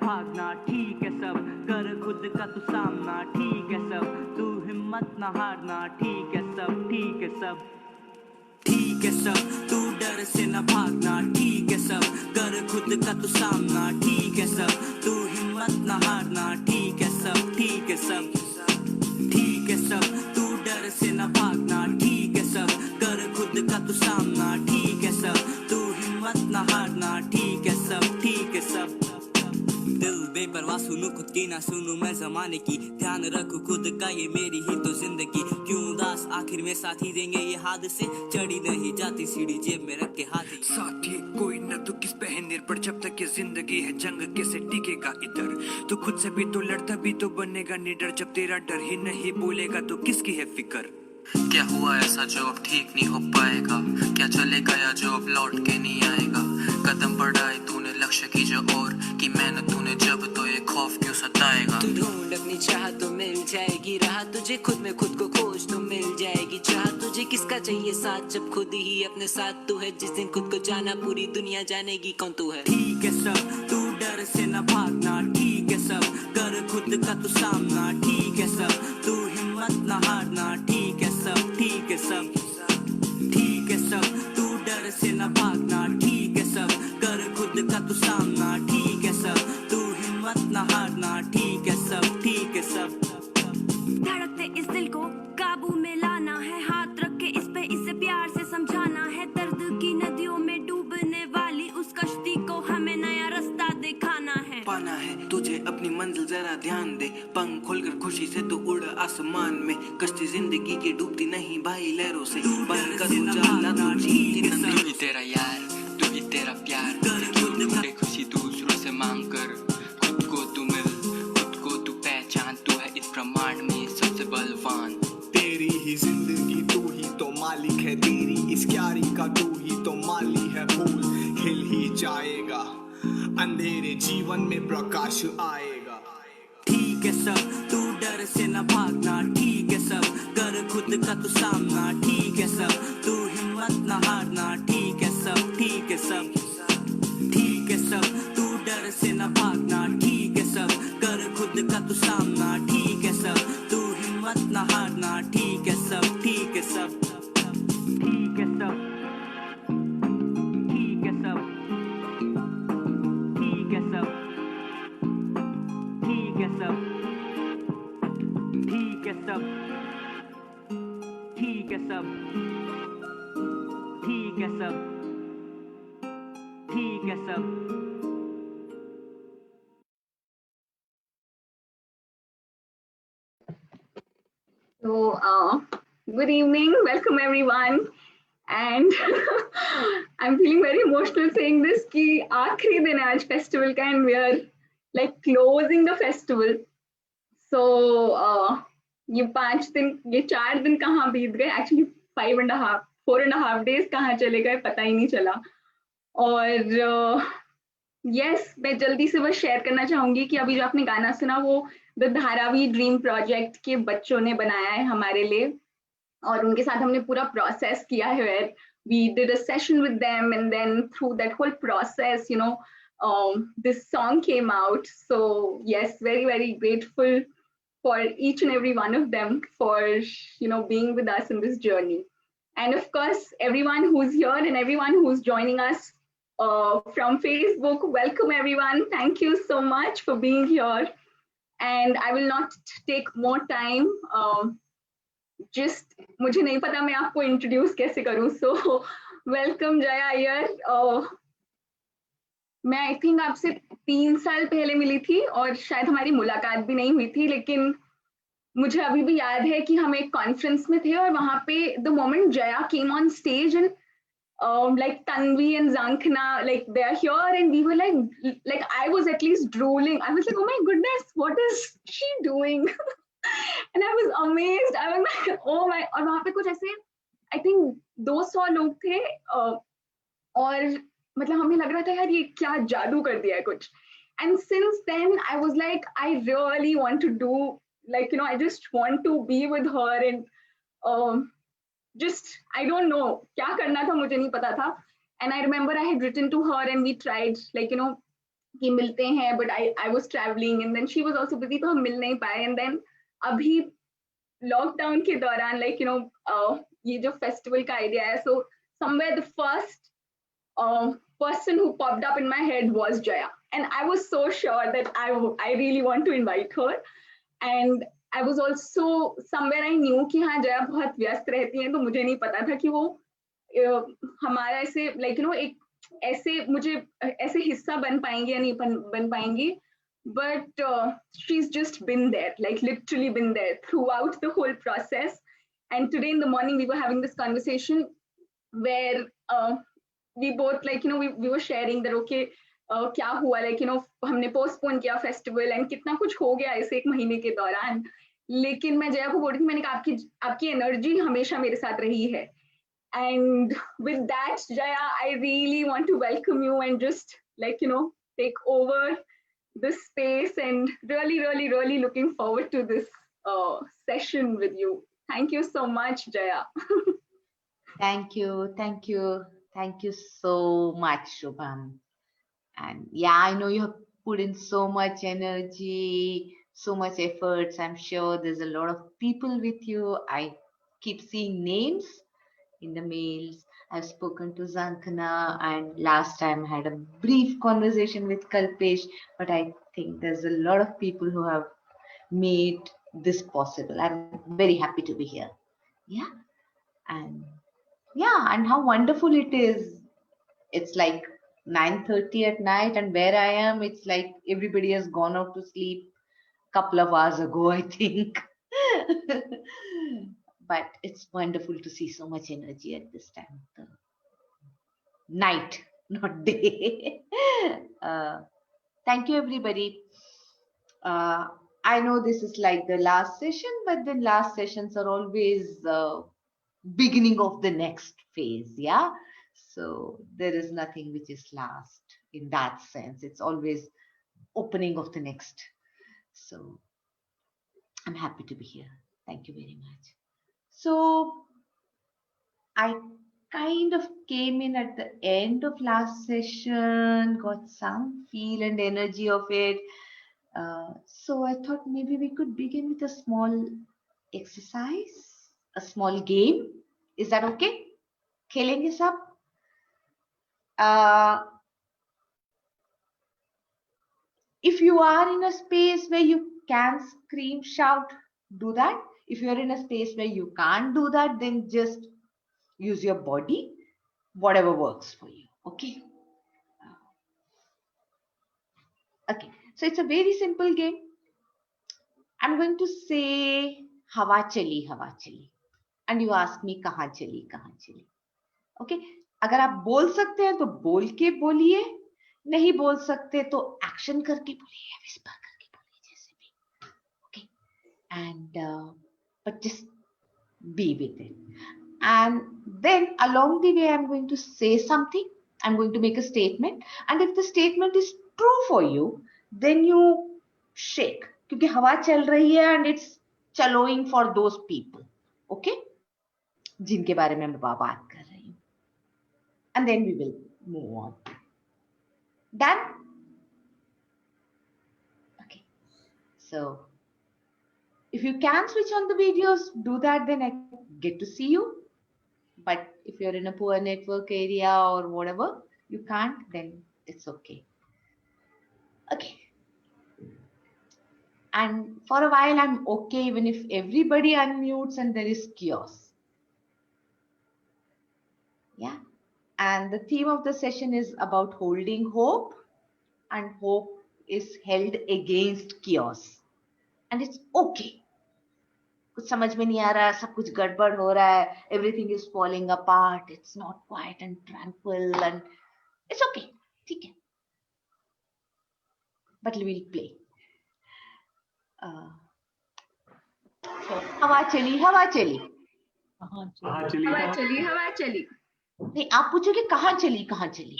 भागना ठीक है सब, कर खुद का तू सामना ठीक है सब, तू हिम्मत ना हारना ठीक है सब, ठीक है सब, ठीक है सब, तू डर से न भागना ठीक है सब, कर खुद का तू सामना ठीक है सब, तू हिम्मत न हारना ठीक है सब, ठीक है सब, ठीक है सब, तू डर से न भागना ठीक है सब, कर खुद का तू सामना ठीक है सब, तू हिम्मत न हारना ठीक है सब, ठीक है सब। दिल बेपरवाह सुनूं खुद की ना सुनूं मैं जमाने की, ध्यान रखूं खुद का ये मेरी ही तो जिंदगी, क्यों उदास आखिर में साथी देंगे ये हादसे, चढ़ी नहीं जाती सीढ़ी जेब में रख के हाथी, साथी कोई न तो किस पे है निर्भर, जब तक ये जिंदगी है जंग कैसे टिकेगा इधर, तो खुद से भी तो लड़ता भी तो बनेगा निडर, जब तेरा डर ही नहीं बोलेगा तो किसकी है फिक्र। क्या हुआ ऐसा जो अब ठीक नहीं हो पाएगा, क्या चले गया जो अब लौट के नहीं आएगा, कदम बढ़ाए तूने लक्ष्य की जो और की मेहनत तूने जब तो ये खौफ क्यों सताएगा, तू ढूंढ अपनी चाह तो मिल जाएगी राह, तुझे खुद में खुद को खोज तो मिल जाएगी चाह, तुझे किसका चाहिए साथ जब खुद ही अपने साथ तू है, जिस दिन खुद को जाना पूरी दुनिया जानेगी कौन तू है, ठीक है सब, तू डर से न भागना ठीक है सब, कर खुद का तू सामना ठीक है सब, तू हिम्मत न हारना ठीक है सब, ठीक है सब, ठीक है सब, तू डर से न भागना ठीक है सब, कर खुद का तू सामना ठीक है सब, तू हिम्मत न हारना ठीक है सब, ठीक है सब। धड़कते इस दिल को काबू में लाना है, हाथ रख के इस पे इसे प्यार से समझाना है, दर्द की नदियों में डूबने वाली उस कश्ती को हमें नया रास्ता दिखाना है, पाना है तुझे अपनी मंजिल जरा ध्यान दे, पंख खोलकर खुशी से तू उड़ आसमान में, कश्ती जिंदगी की डूबती नहीं भाई लहरों से, बन कर तू जाला तू जीत तू ही तेरा यार तू ही तेरा प्यार, ढूंढे खुशी दूसरों से मांग कर, खुद को तू मिल खुद को तू पहचान, तू है इस ब्रह्मांड में सबसे बलवान, तेरी ही जिंदगी तू ही तो मालिक है, तेरी इस क्यारी का तू ही तो माली है, फूल खिल ही जाएगा अंधेरे जीवन में प्रकाश आएगा, ठीक है सब, तू डर से न भागना ठीक है सब, कर खुद का तू सामना ठीक है सब, तू हिम्मत न हारना ठीक है सब, ठीक है सब, ठीक है सब, तू डर से न भागना ठीक है सब, कर खुद का तू सामना ठीक है सब, तू हिम्मत न हारना ठीक है सब, ठीक है सब, ठीक है सब, ठीक है सब, ठीक है सब, ठीक है सब, ठीक है सब, ठीक है सब, ठीक है सब, ठीक है सब। So, good evening, welcome everyone. And I'm feeling very emotional saying this कि आखिरी दिन है आज फेस्टिवल का and we are like closing the festival. So ये 5 दिन, ये 4 दिन कहाँ बीत गए, actually 4.5 days कहाँ चले गए पता ही नहीं चला. और यस मैं जल्दी से बस शेयर करना चाहूंगी कि अभी जो आपने गाना सुना वो द धारावी ड्रीम प्रोजेक्ट के बच्चों ने बनाया है हमारे लिए, और उनके साथ हमने पूरा प्रोसेस किया है, where we did a session with them and then through that whole process this song came out. So yes, very very grateful for each and every one of them for being with us in this journey, and of course everyone who's here and everyone who's joining us from Facebook. Welcome everyone, thank you so much for being here, and I will not take more time. Just मुझे नहीं पता मैं आपको introduce कैसे करूं, so welcome Jaya Iyer. मैं I think आपसे 3 साल पहले मिली थी और शायद हमारी मुलाकात भी नहीं हुई थी, लेकिन मुझे अभी भी याद है कि हम एक कॉन्फ्रेंस में थे और वहां पे the moment Jaya came on stage and like Tanvi and Zankhana, like they are here and we were like I was at least drooling. I was like, oh my goodness, what is she doing? And I was amazed. I was like, oh my. और वहाँ पे कुछ ऐसे I think 200 लोग थे और मतलब हमें लग रहा था यार ये क्या जादू कर दिया है कुछ. And since then I was like, I really want to do I just want to be with her and just I don't know क्या करना था, मुझे नहीं पता था. And I remember I had written to her and we tried कि मिलते हैं, but I was traveling and then she was also busy, तो हम मिल नहीं पाए. And then अभी लॉकडाउन के दौरान, like you know, ये जो फेस्टिवल का आइडिया है, so somewhere the first person who popped up in my head was Jaya, and I was so sure that I really want to invite her. And I was also somewhere I knew कि हाँ जया बहुत व्यस्त रहती हैं, तो मुझे नहीं पता था कि वो हमारा ऐसे like you know एक ऐसे मुझे ऐसे हिस्सा बन पाएंगे या नहीं बन पाएंगी. But she's just been there, like literally been there throughout the whole process. And today in the morning we were having this conversation where we both like you know we were sharing that okay क्या हुआ, like you know हमने postpone किया festival and कितना कुछ हो गया इस एक महीने के दौरान. लेकिन मैं जया को बोल रही थी, मैंने कहा आपकी एनर्जी हमेशा मेरे साथ रही है. And with that, Jaya, I really want to welcome you and just like you know take over this space, and really really really looking forward to this session with you. Thank you so much, Jaya. Thank you, thank you, thank you so much, Shubham. And yeah, I know you have put in so much energy, so much efforts. I'm sure there's a lot of people with you. I keep seeing names in the mails. I've spoken to Zanthana, and last time I had a brief conversation with Kalpesh, but I think there's a lot of people who have made this possible. I'm very happy to be here. Yeah. And yeah, and how wonderful it is. It's like 9:30 at night, and where I am, it's like everybody has gone out to sleep a couple of hours ago, I think. But it's wonderful to see so much energy at this time of the night, not day. Thank you, everybody. I know this is like the last session, but the last sessions are always beginning of the next phase. Yeah. So there is nothing which is last in that sense. It's always opening of the next. So I'm happy to be here. Thank you very much. So I kind of came in at the end of last session, got some feel and energy of it. So I thought maybe we could begin with a small exercise, a small game. Is that okay? Khelenge sab? If you are in a space where you can scream, shout, do that. If you're in a space where you can't do that, then just use your body, whatever works for you. Okay. Okay. So it's a very simple game. I'm going to say hawa chali. And you ask me kahan chali. Okay. अगर आप बोल सकते हैं तो बोल के बोलिए, नहीं बोल सकते तो एक्शन करके बोलिए, विस्पर करके बोलिए, जैसे भी. Okay. And but just be with it. And then along the way, I'm going to say something. I'm going to make a statement. And if the statement is true for you, then you shake. क्योंकि हवा चल रही है and it's challowing for those people. Okay? जिनके बारे में मैं बात कर रही हूँ. And then we will move on. Done? Okay. So if you can switch on the videos, do that, then I get to see you. But if you're in a poor network area or whatever, you can't, then it's okay. Okay. And for a while, I'm okay even if everybody unmutes and there is chaos. Yeah. And the theme of the session is about holding hope, and hope is held against chaos. And it's okay. कुछ समझ में नहीं आ रहा है, सब कुछ गड़बड़ हो रहा है, everything is falling apart, it's not quiet and tranquil, and it's okay, ठीक है. But we will play. So, हवा चली. हवा चली. नहीं, आप पूछोगे कहाँ चली. हवा चली.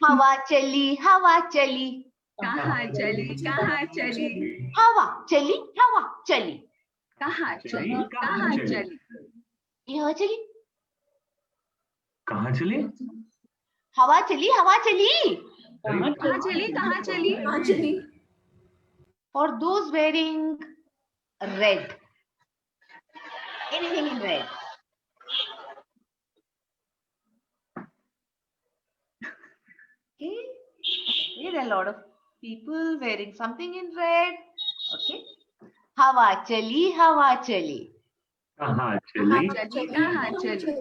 कहाँ चली. हवा चली. कहाँ चली. हवा चली. कहाँ चली. ये हवा चली. कहाँ चली. हवा चली. कहाँ चली For those wearing red, anything in red. Okay, there are a lot of people wearing something in red. Okay. हवा चली हवा चली कहाँ चली कहाँ चली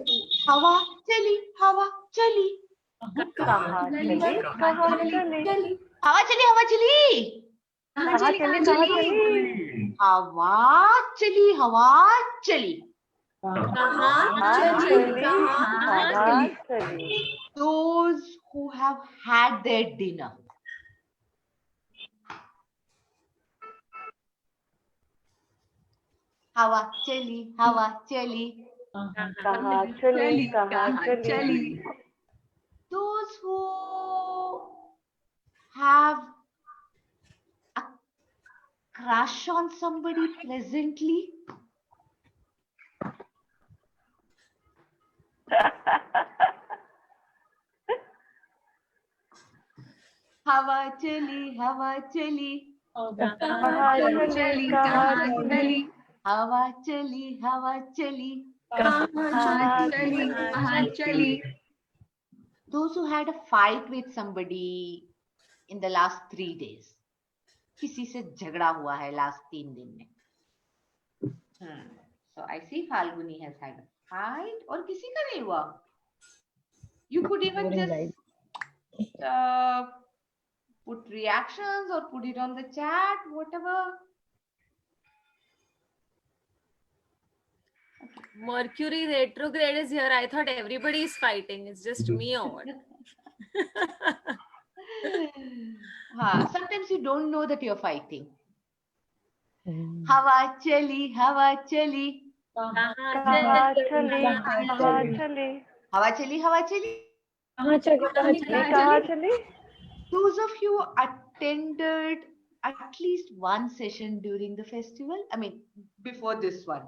हवा चली हवा चली कहाँ चली हवा चली हवा चली कहाँ चली हवा चली हवा चली those who have had their dinner. हवा चली हवा चली कहाँ चली those who have a crush on somebody presently. हवा चली हवा चली कहाँ चली हवा चली हवा चली कहाँ चली those who had a fight with somebody in the last 3 days. किसी से झगड़ा हुआ है last 3 दिन में. So I see Falguni has had a fight और किसी का नहीं हुआ. You could even just put reactions or put it on the chat, whatever. Mercury retrograde is here. I thought everybody is fighting. It's just me or what? Sometimes you don't know that you're fighting. हवा चली हवा चली हवा चली हवा चली Those of you attended at least one session during the festival. I mean, before this one.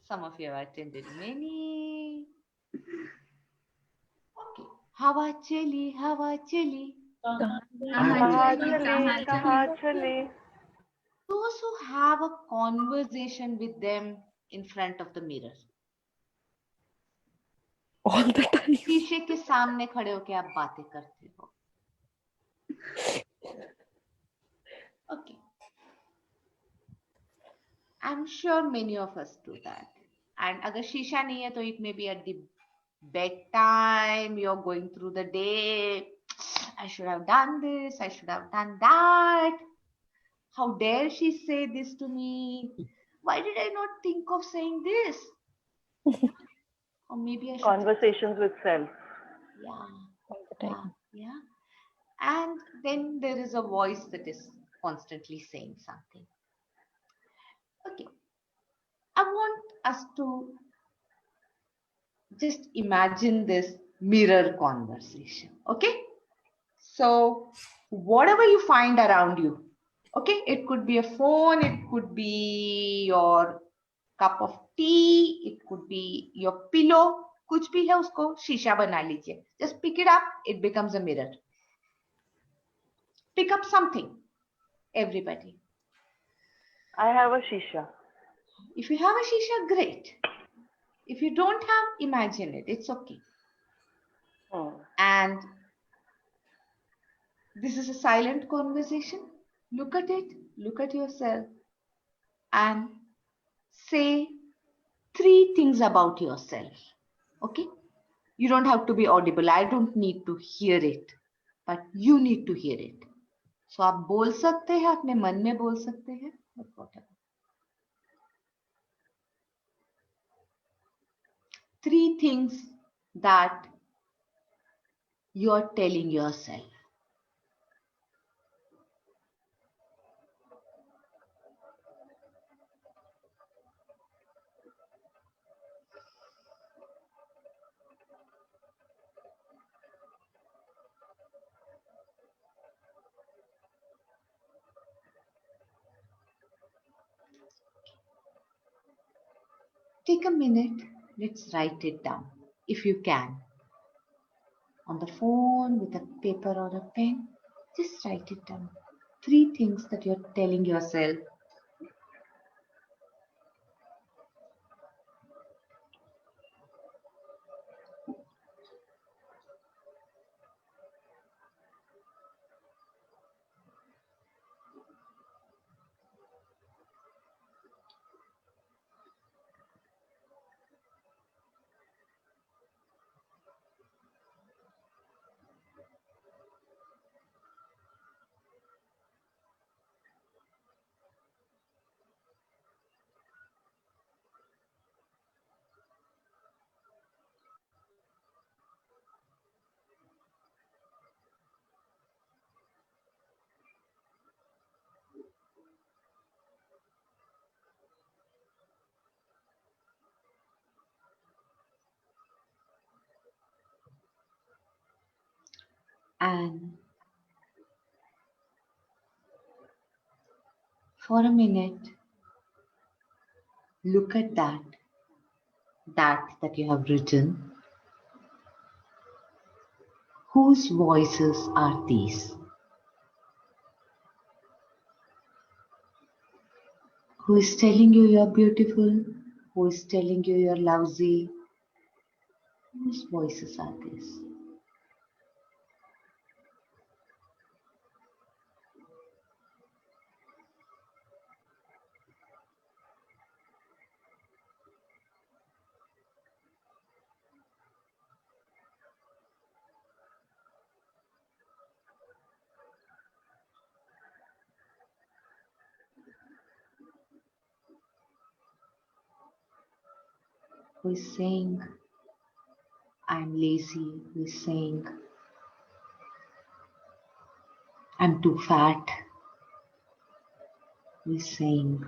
Some of you have attended many. Okay. हवा चली हवा चली Those who have a conversation with them in front of the mirror. All the time. शीशे के सामने खड़े होके आप बातें करते हो. Okay. I'm sure many of us do that. And अगर शीशा नहीं है तो it may be at the bedtime, you're going through the day. I should have done this, I should have done that. How dare she say this to me? Why did I not think of saying this? Or maybe I should. Conversations with self. Yeah. And then there is a voice that is constantly saying something. Okay. I want us to just imagine this mirror conversation. Okay. So whatever you find around you, okay, it could be a phone, it could be your cup of tea, it could be your pillow, कुछ भी है उसको शीशा बना लीजिए. Just pick it up, it becomes a mirror. Pick up something, everybody. I have a shisha. If you have a shisha, great. If you don't have, imagine it, it's okay. And this is a silent conversation. Look at it, look at yourself, and say 3 things about yourself. Okay? You don't have to be audible. I don't need to hear it, but you need to hear it. So आप बोल सकते हैं, अपने मन में बोल सकते हैं, but whatever. 3 things that you're telling yourself. Take a minute, let's write it down if you can. On the phone, with a paper or a pen, just write it down. 3 things that you're telling yourself. And for a minute, look at that you have written. Whose voices are these? Who is telling you you're beautiful? Who is telling you you're lousy? Whose voices are these? Who is saying, I'm lazy? Who is saying, I'm too fat? Who is saying,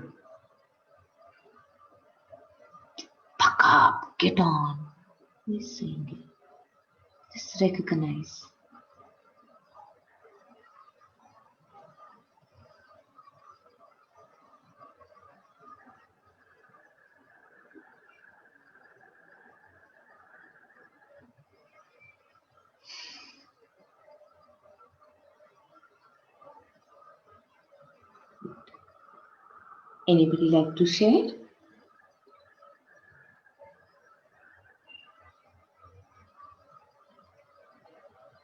buck up, get on? Who is saying it? Just recognize. Anybody like to share?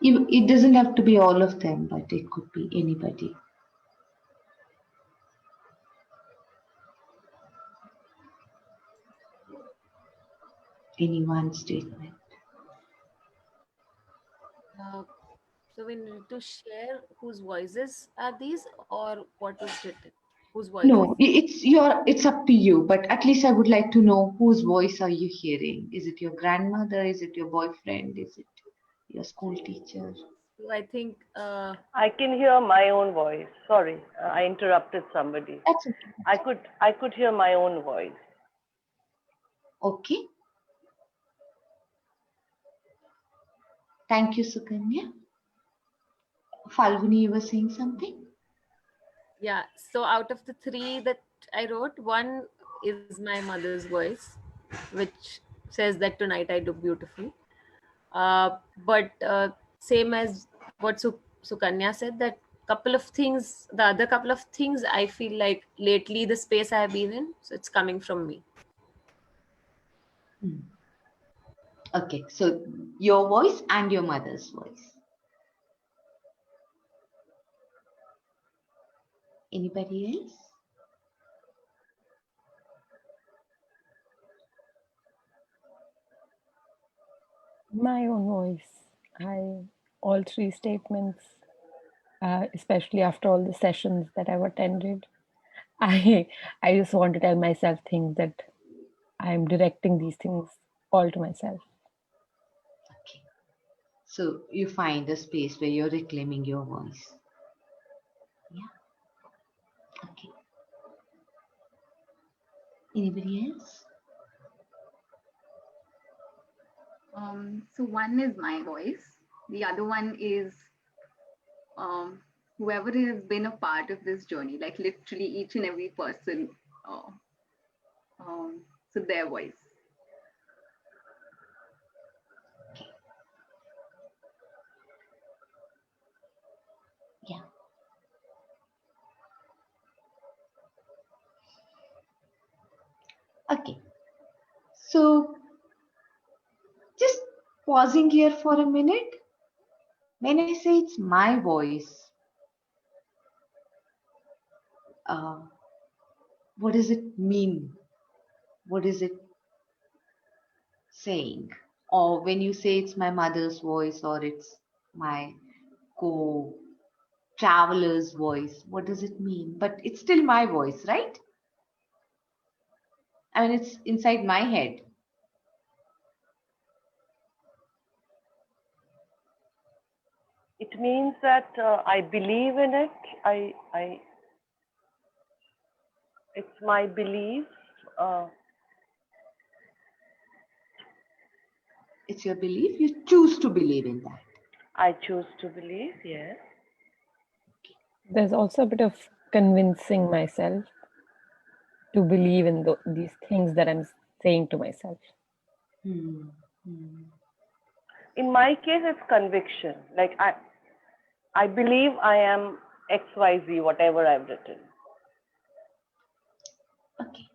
It doesn't have to be all of them, but it could be anybody. Any one statement. So we need to share whose voices are these, or what is written? Whose voices? No, it's up to you, but at least I would like to know whose voice are you hearing? Is it your grandmother? Is it your boyfriend? Is it your school teacher? So I think I can hear my own voice. Sorry, I interrupted somebody. That's okay. I could hear my own voice. Okay. Thank you, Sukanya. Falguni, you were saying something? yeah. So out of the 3 that I wrote, one is my mother's voice, which says that tonight I look beautiful. But same as what Sukanya said, that the other couple of things, I feel like lately the space I have been in, so it's coming from me. Okay, so your voice and your mother's voice. Anybody else? My own voice. All 3 statements, especially after all the sessions that I've attended, I just want to tell myself things that I'm directing these things all to myself. Okay. So you find a space where you're reclaiming your voice. Yeah. Okay. Anybody else? So one is my voice. The other one is whoever has been a part of this journey, like literally each and every person. So their voice. So just pausing here for a minute. When I say it's my voice, what does it mean? What is it saying? Or when you say it's my mother's voice or it's my co-traveler's voice, what does it mean? But it's still my voice, right? I mean, it's inside my head. It means that I believe in it. It's my belief. Uh, It's your belief. You choose to believe in that. I choose to believe, yes. There's also a bit of convincing myself to believe in these things that I'm saying to myself. Hmm. In my case, it's conviction. Like I believe I am XYZ, whatever I've written. Okay.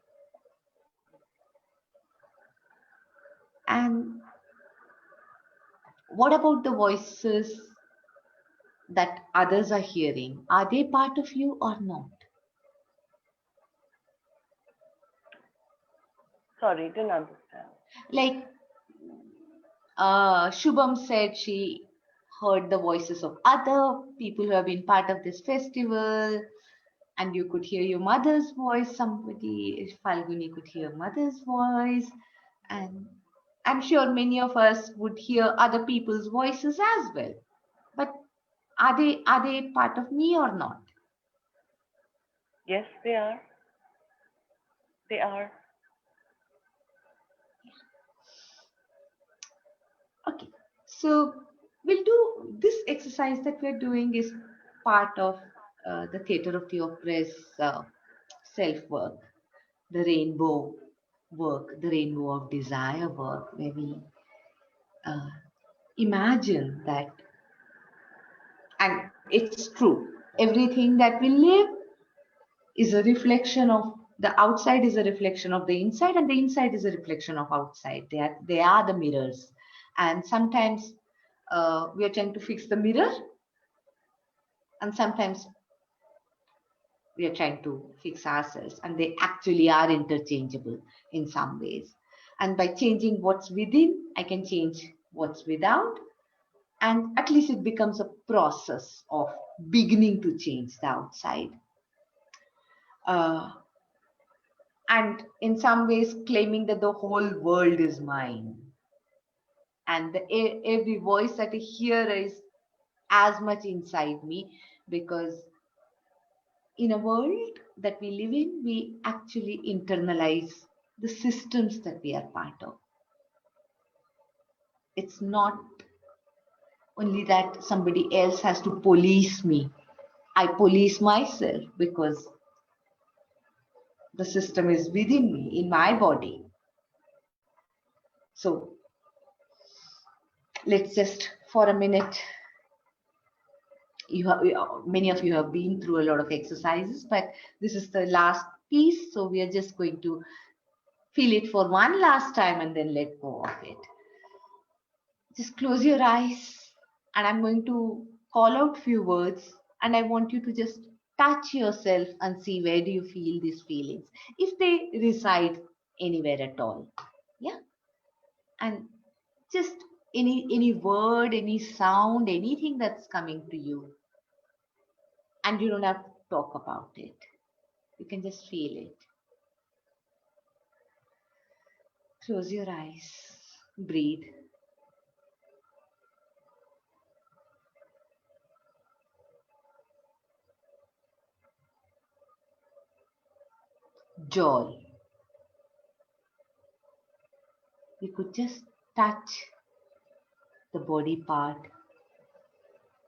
And what about the voices that others are hearing? Are they part of you or not? Sorry, didn't understand. Like Shubham said, she heard the voices of other people who have been part of this festival, and you could hear your mother's voice. Somebody, Falguni, could hear mother's voice, and I'm sure many of us would hear other people's voices as well. But are they part of me or not? Yes, they are. They are. Okay, so we'll do this exercise that we're doing is part of the Theatre of the Opera's self work, the rainbow work, the rainbow of desire work, where we uh, imagine that, and it's true, everything that we live is a reflection of the outside, is a reflection of the inside, and the inside is a reflection of outside. They are the mirrors, and sometimes we are trying to fix the mirror, and sometimes we are trying to fix ourselves, and they actually are interchangeable in some ways. And by changing what's within, I can change what's without, and at least it becomes a process of beginning to change the outside. Uh, and in some ways, claiming that the whole world is mine, and every voice that I hear is as much inside me, because in a world that we live in, we actually internalize the systems that we are part of. It's not only that somebody else has to police me. I police myself because the system is within me, in my body. So let's just for a minute, many of you have been through a lot of exercises, but this is the last piece. So we are just going to feel it for one last time and then let go of it. Just close your eyes, and I'm going to call out few words, and I want you to just touch yourself and see where do you feel these feelings, if they reside anywhere at all. Yeah. And just any word, any sound, anything that's coming to you, and you don't have to talk about it. You can just feel it. Close your eyes, breathe. Joy. You could just touch the body part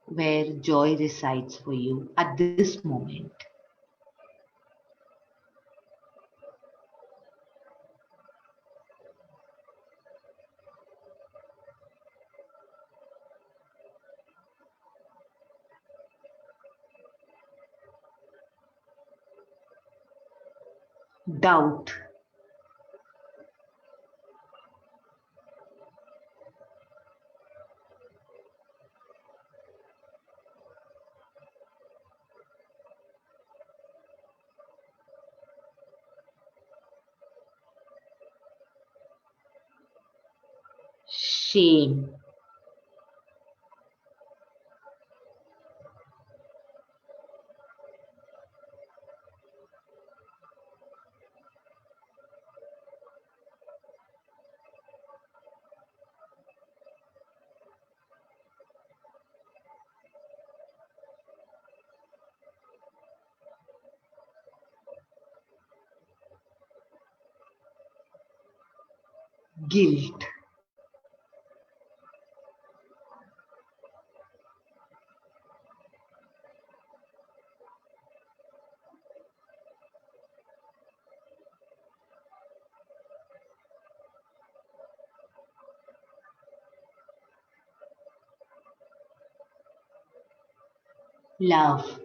where joy resides for you at this moment. Doubt. shame, guilt, love,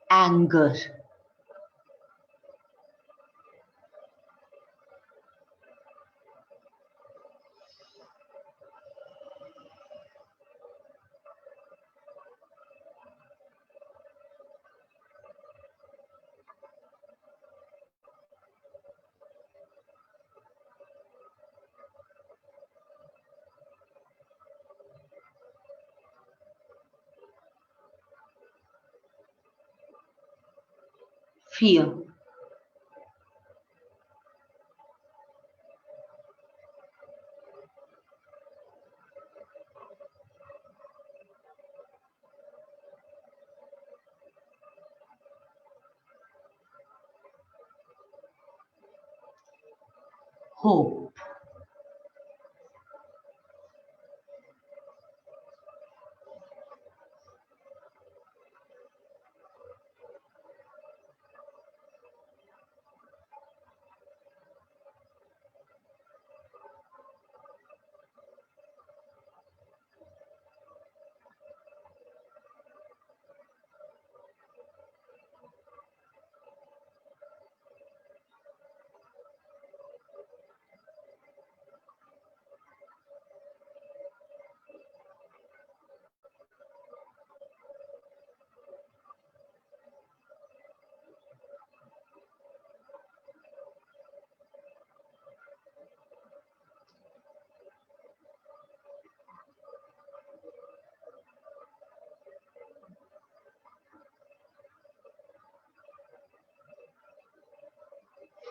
anger, fear, hope,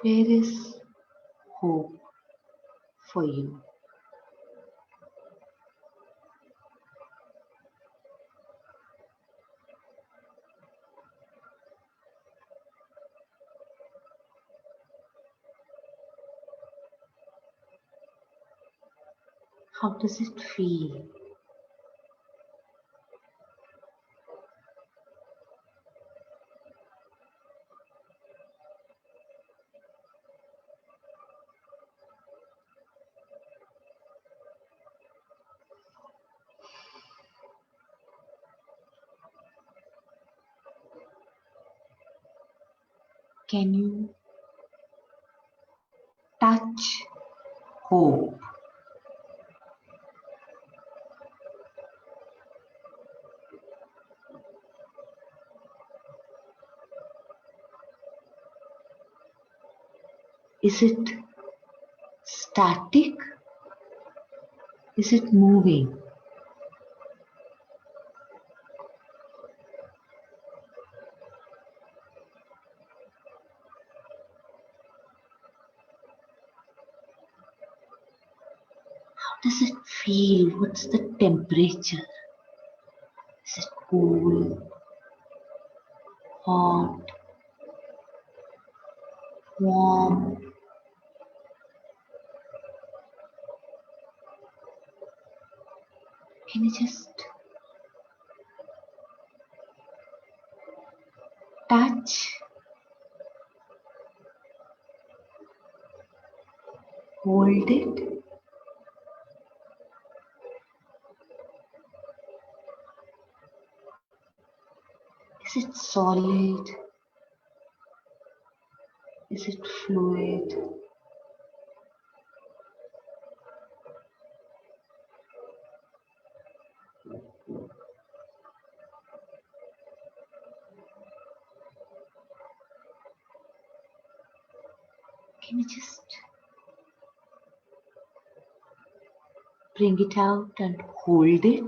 where is hope for you? How does it feel? Can you touch hope? Is it static? Is it moving? How does it feel? What's the temperature? Is it cool, hot, warm? Can you just touch, hold it? solid? Is it fluid? Can you just bring it out and hold it?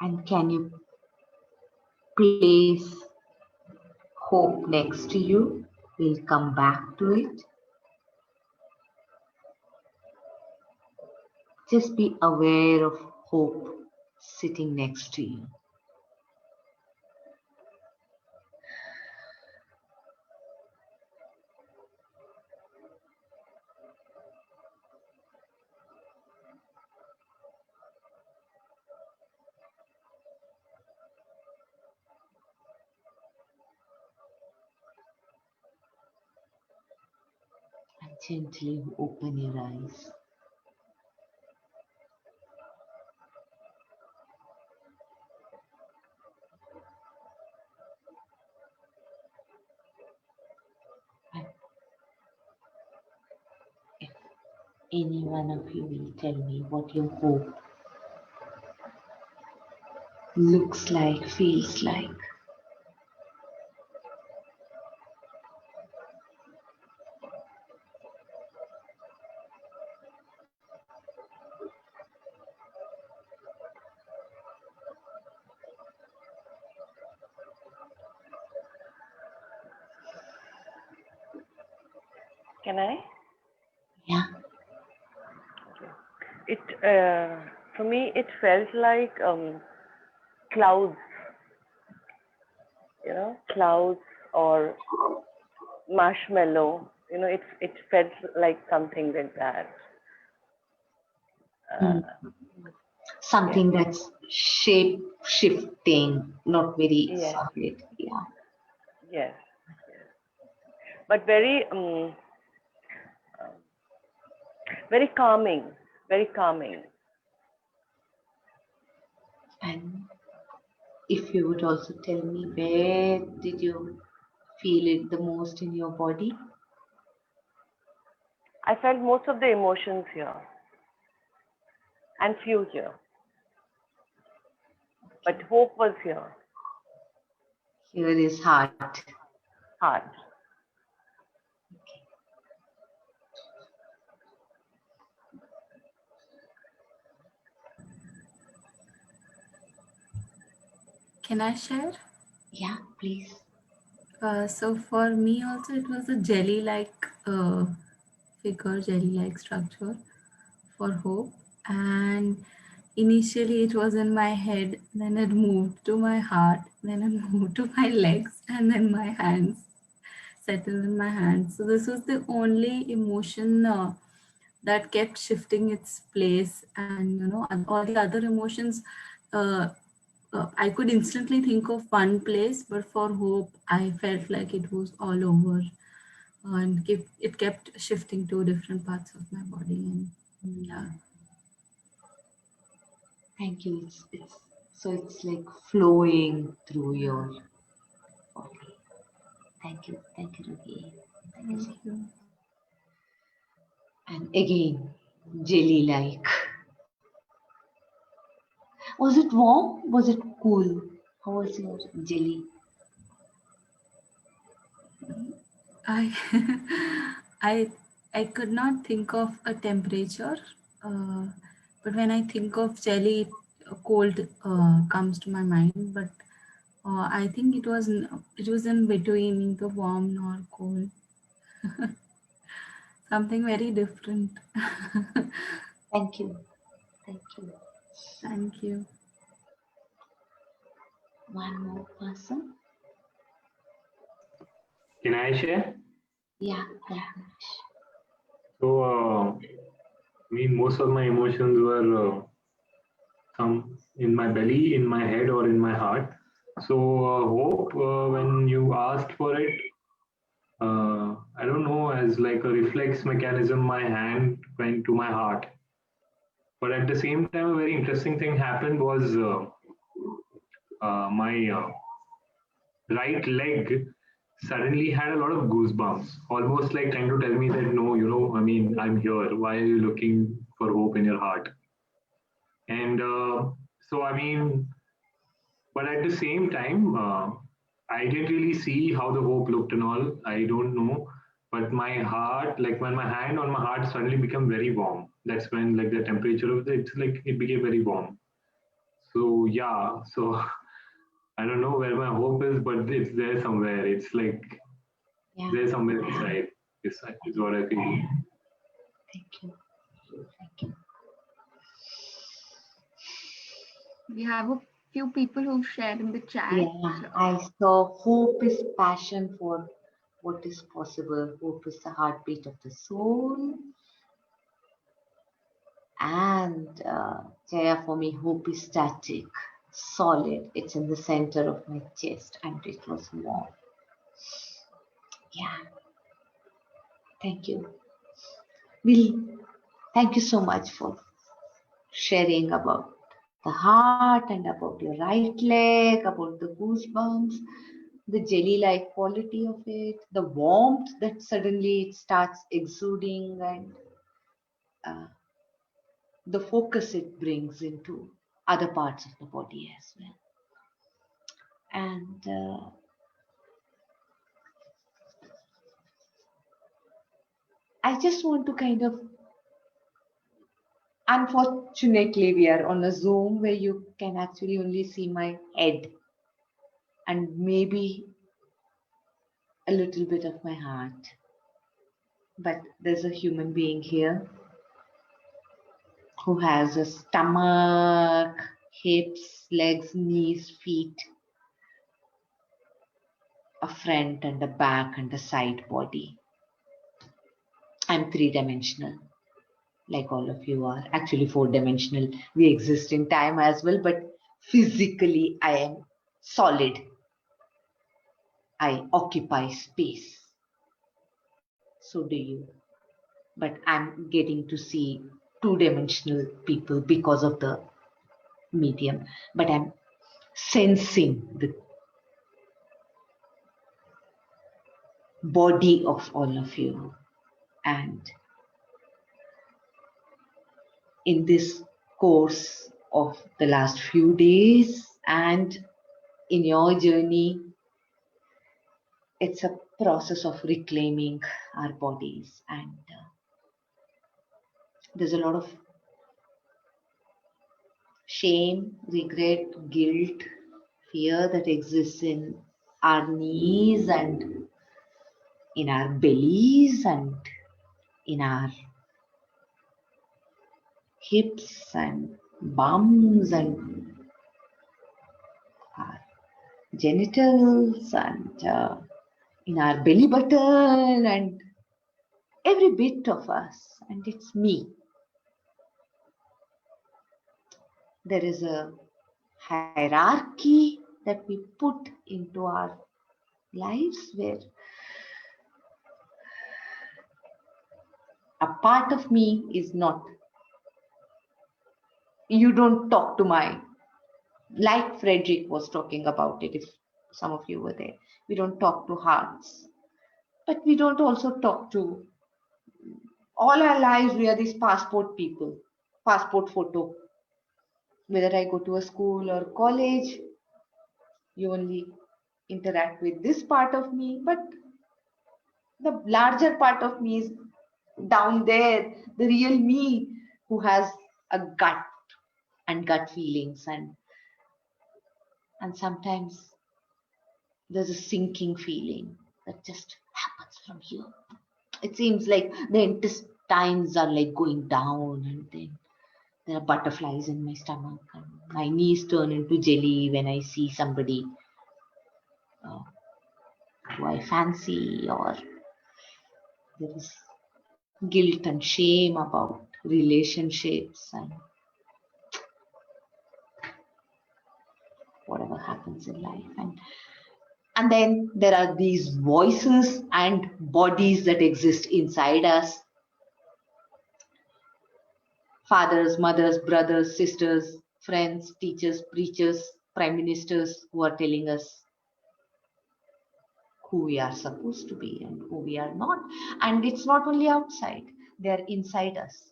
And can you place hope next to you? We'll come back to it. Just be aware of hope sitting next to you. And gently open your eyes. And if any one of you will tell me what your hope looks like, feels like. Can I? Yeah. It for me it felt like clouds, clouds or marshmallow. It felt like something like that. Something that's shape shifting, not very Yes, solid. Yeah. yes, but very very calming, very calming. And if you would also tell me, where did you feel it the most in your body? I felt most of the emotions here and few here, but hope was here, Here is heart. heart. Can I share? Yeah, please. So for me also it was a jelly-like figure, jelly-like structure for hope. And initially it was in my head, then it moved to my heart, then it moved to my legs, and then my hands settled in my hands. So this was the only emotion that kept shifting its place, and all the other emotions. Uh, I could instantly think of one place, but for hope, I felt like it was all over, and it kept shifting to different parts of my body. And yeah, Thank you. It's like flowing through your body. Thank you. Thank you, Rugi. Thank you so thank much. you. And again, jelly like. Was it warm? Was it cool? How was your jelly? I I I could not think of a temperature, uh, but when I think of jelly, cold comes to my mind. But I think it was in between, neither warm nor cold. Something very different. Thank you. Thank you. Thank you. One more person. Can I share? Yeah. So, I mean, most of my emotions were some in my belly, in my head, or in my heart. So, hope, when you asked for it, I don't know, as like a reflex mechanism, my hand went to my heart. But at the same time, a very interesting thing happened was my right leg suddenly had a lot of goosebumps, almost like trying to tell me that, no, I mean, I'm here. Why are you looking for hope in your heart? And so, I mean, but at the same time, I didn't really see how the hope looked and all. I don't know. But my heart, like when my hand on my heart suddenly became very warm. That's when like the temperature of it's like it became very warm. So yeah, so I don't know where my hope is, but it's there somewhere. It's like Yeah. there somewhere inside. Is what I feel. Thank you. We have a few people who've shared in the chat. Yeah, I saw hope is passion for what is possible. Hope is the heartbeat of the soul. And Jaya, for me, hope is static, solid. It's in the center of my chest and it was warm. Yeah, thank you. Will, thank you so much for sharing about the heart and about your right leg, about the goosebumps, the jelly-like quality of it, the warmth that suddenly it starts exuding, and uh, the focus it brings into other parts of the body as well. And I just want to kind of, unfortunately, we are on a Zoom where you can actually only see my head and maybe a little bit of my heart. But there's a human being here who has a stomach, hips, legs, knees, feet, a front and a back and a side body. I'm three-dimensional, like all of you are. Actually, four-dimensional. We exist in time as well, but physically, I am solid. I occupy space. So do you. But I'm getting to see two-dimensional people because of the medium. But I'm sensing the body of all of you. And in this course of the last few days and in your journey, it's a process of reclaiming our bodies. And there's a lot of shame, regret, guilt, fear that exists in our knees and in our bellies and in our hips and bums and our genitals and in our belly button and every bit of us. And it's me. There is a hierarchy that we put into our lives where a part of me is not. You don't talk to my, like Frederick was talking about it, if some of you were there. We don't talk to hearts, but we don't also talk to, all our lives we are these passport people, passport photo. Whether I go to a school or college, you only interact with this part of me, but the larger part of me is down there, the real me who has a gut and gut feelings, and sometimes there's a sinking feeling that just happens from here. It seems like the intestines are like going down and then There are butterflies in my stomach. And my knees turn into jelly when I see somebody who I fancy, or there is guilt and shame about relationships and whatever happens in life. And then there are these voices and bodies that exist inside us: fathers, mothers, brothers, sisters, friends, teachers, preachers, prime ministers, who are telling us who we are supposed to be and who we are not. And it's not only outside, they're inside us.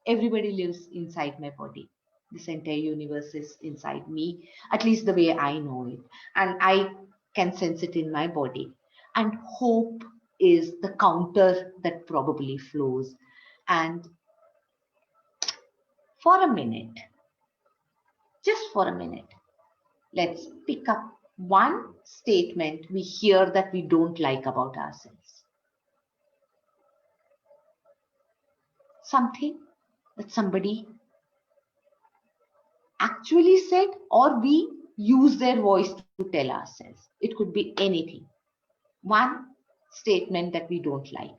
Everybody lives inside my body. This entire universe is inside me, at least the way I know it. And I can sense it in my body. And hope is the counter that probably flows. And for a minute, just for a minute, let's pick up one statement we hear that we don't like about ourselves. Something that somebody actually said, or we use their voice to tell ourselves. It could be anything. One statement that we don't like.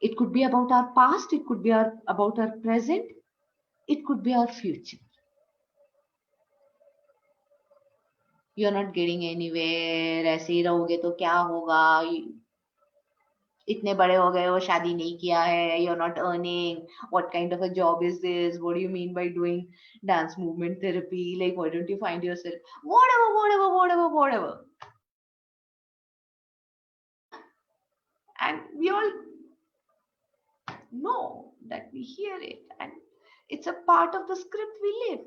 It could be about our past, it could be about our present, it could be our future. You're not getting anywhere, ऐसे ही रहोगे तो क्या होगा, इतने बड़े हो गए हो, शादी नहीं किया है, you're not earning, what kind of a job is this, what do you mean by doing dance movement therapy, like why don't you find yourself, whatever. And we all know that we hear it, and it's a part of the script we live.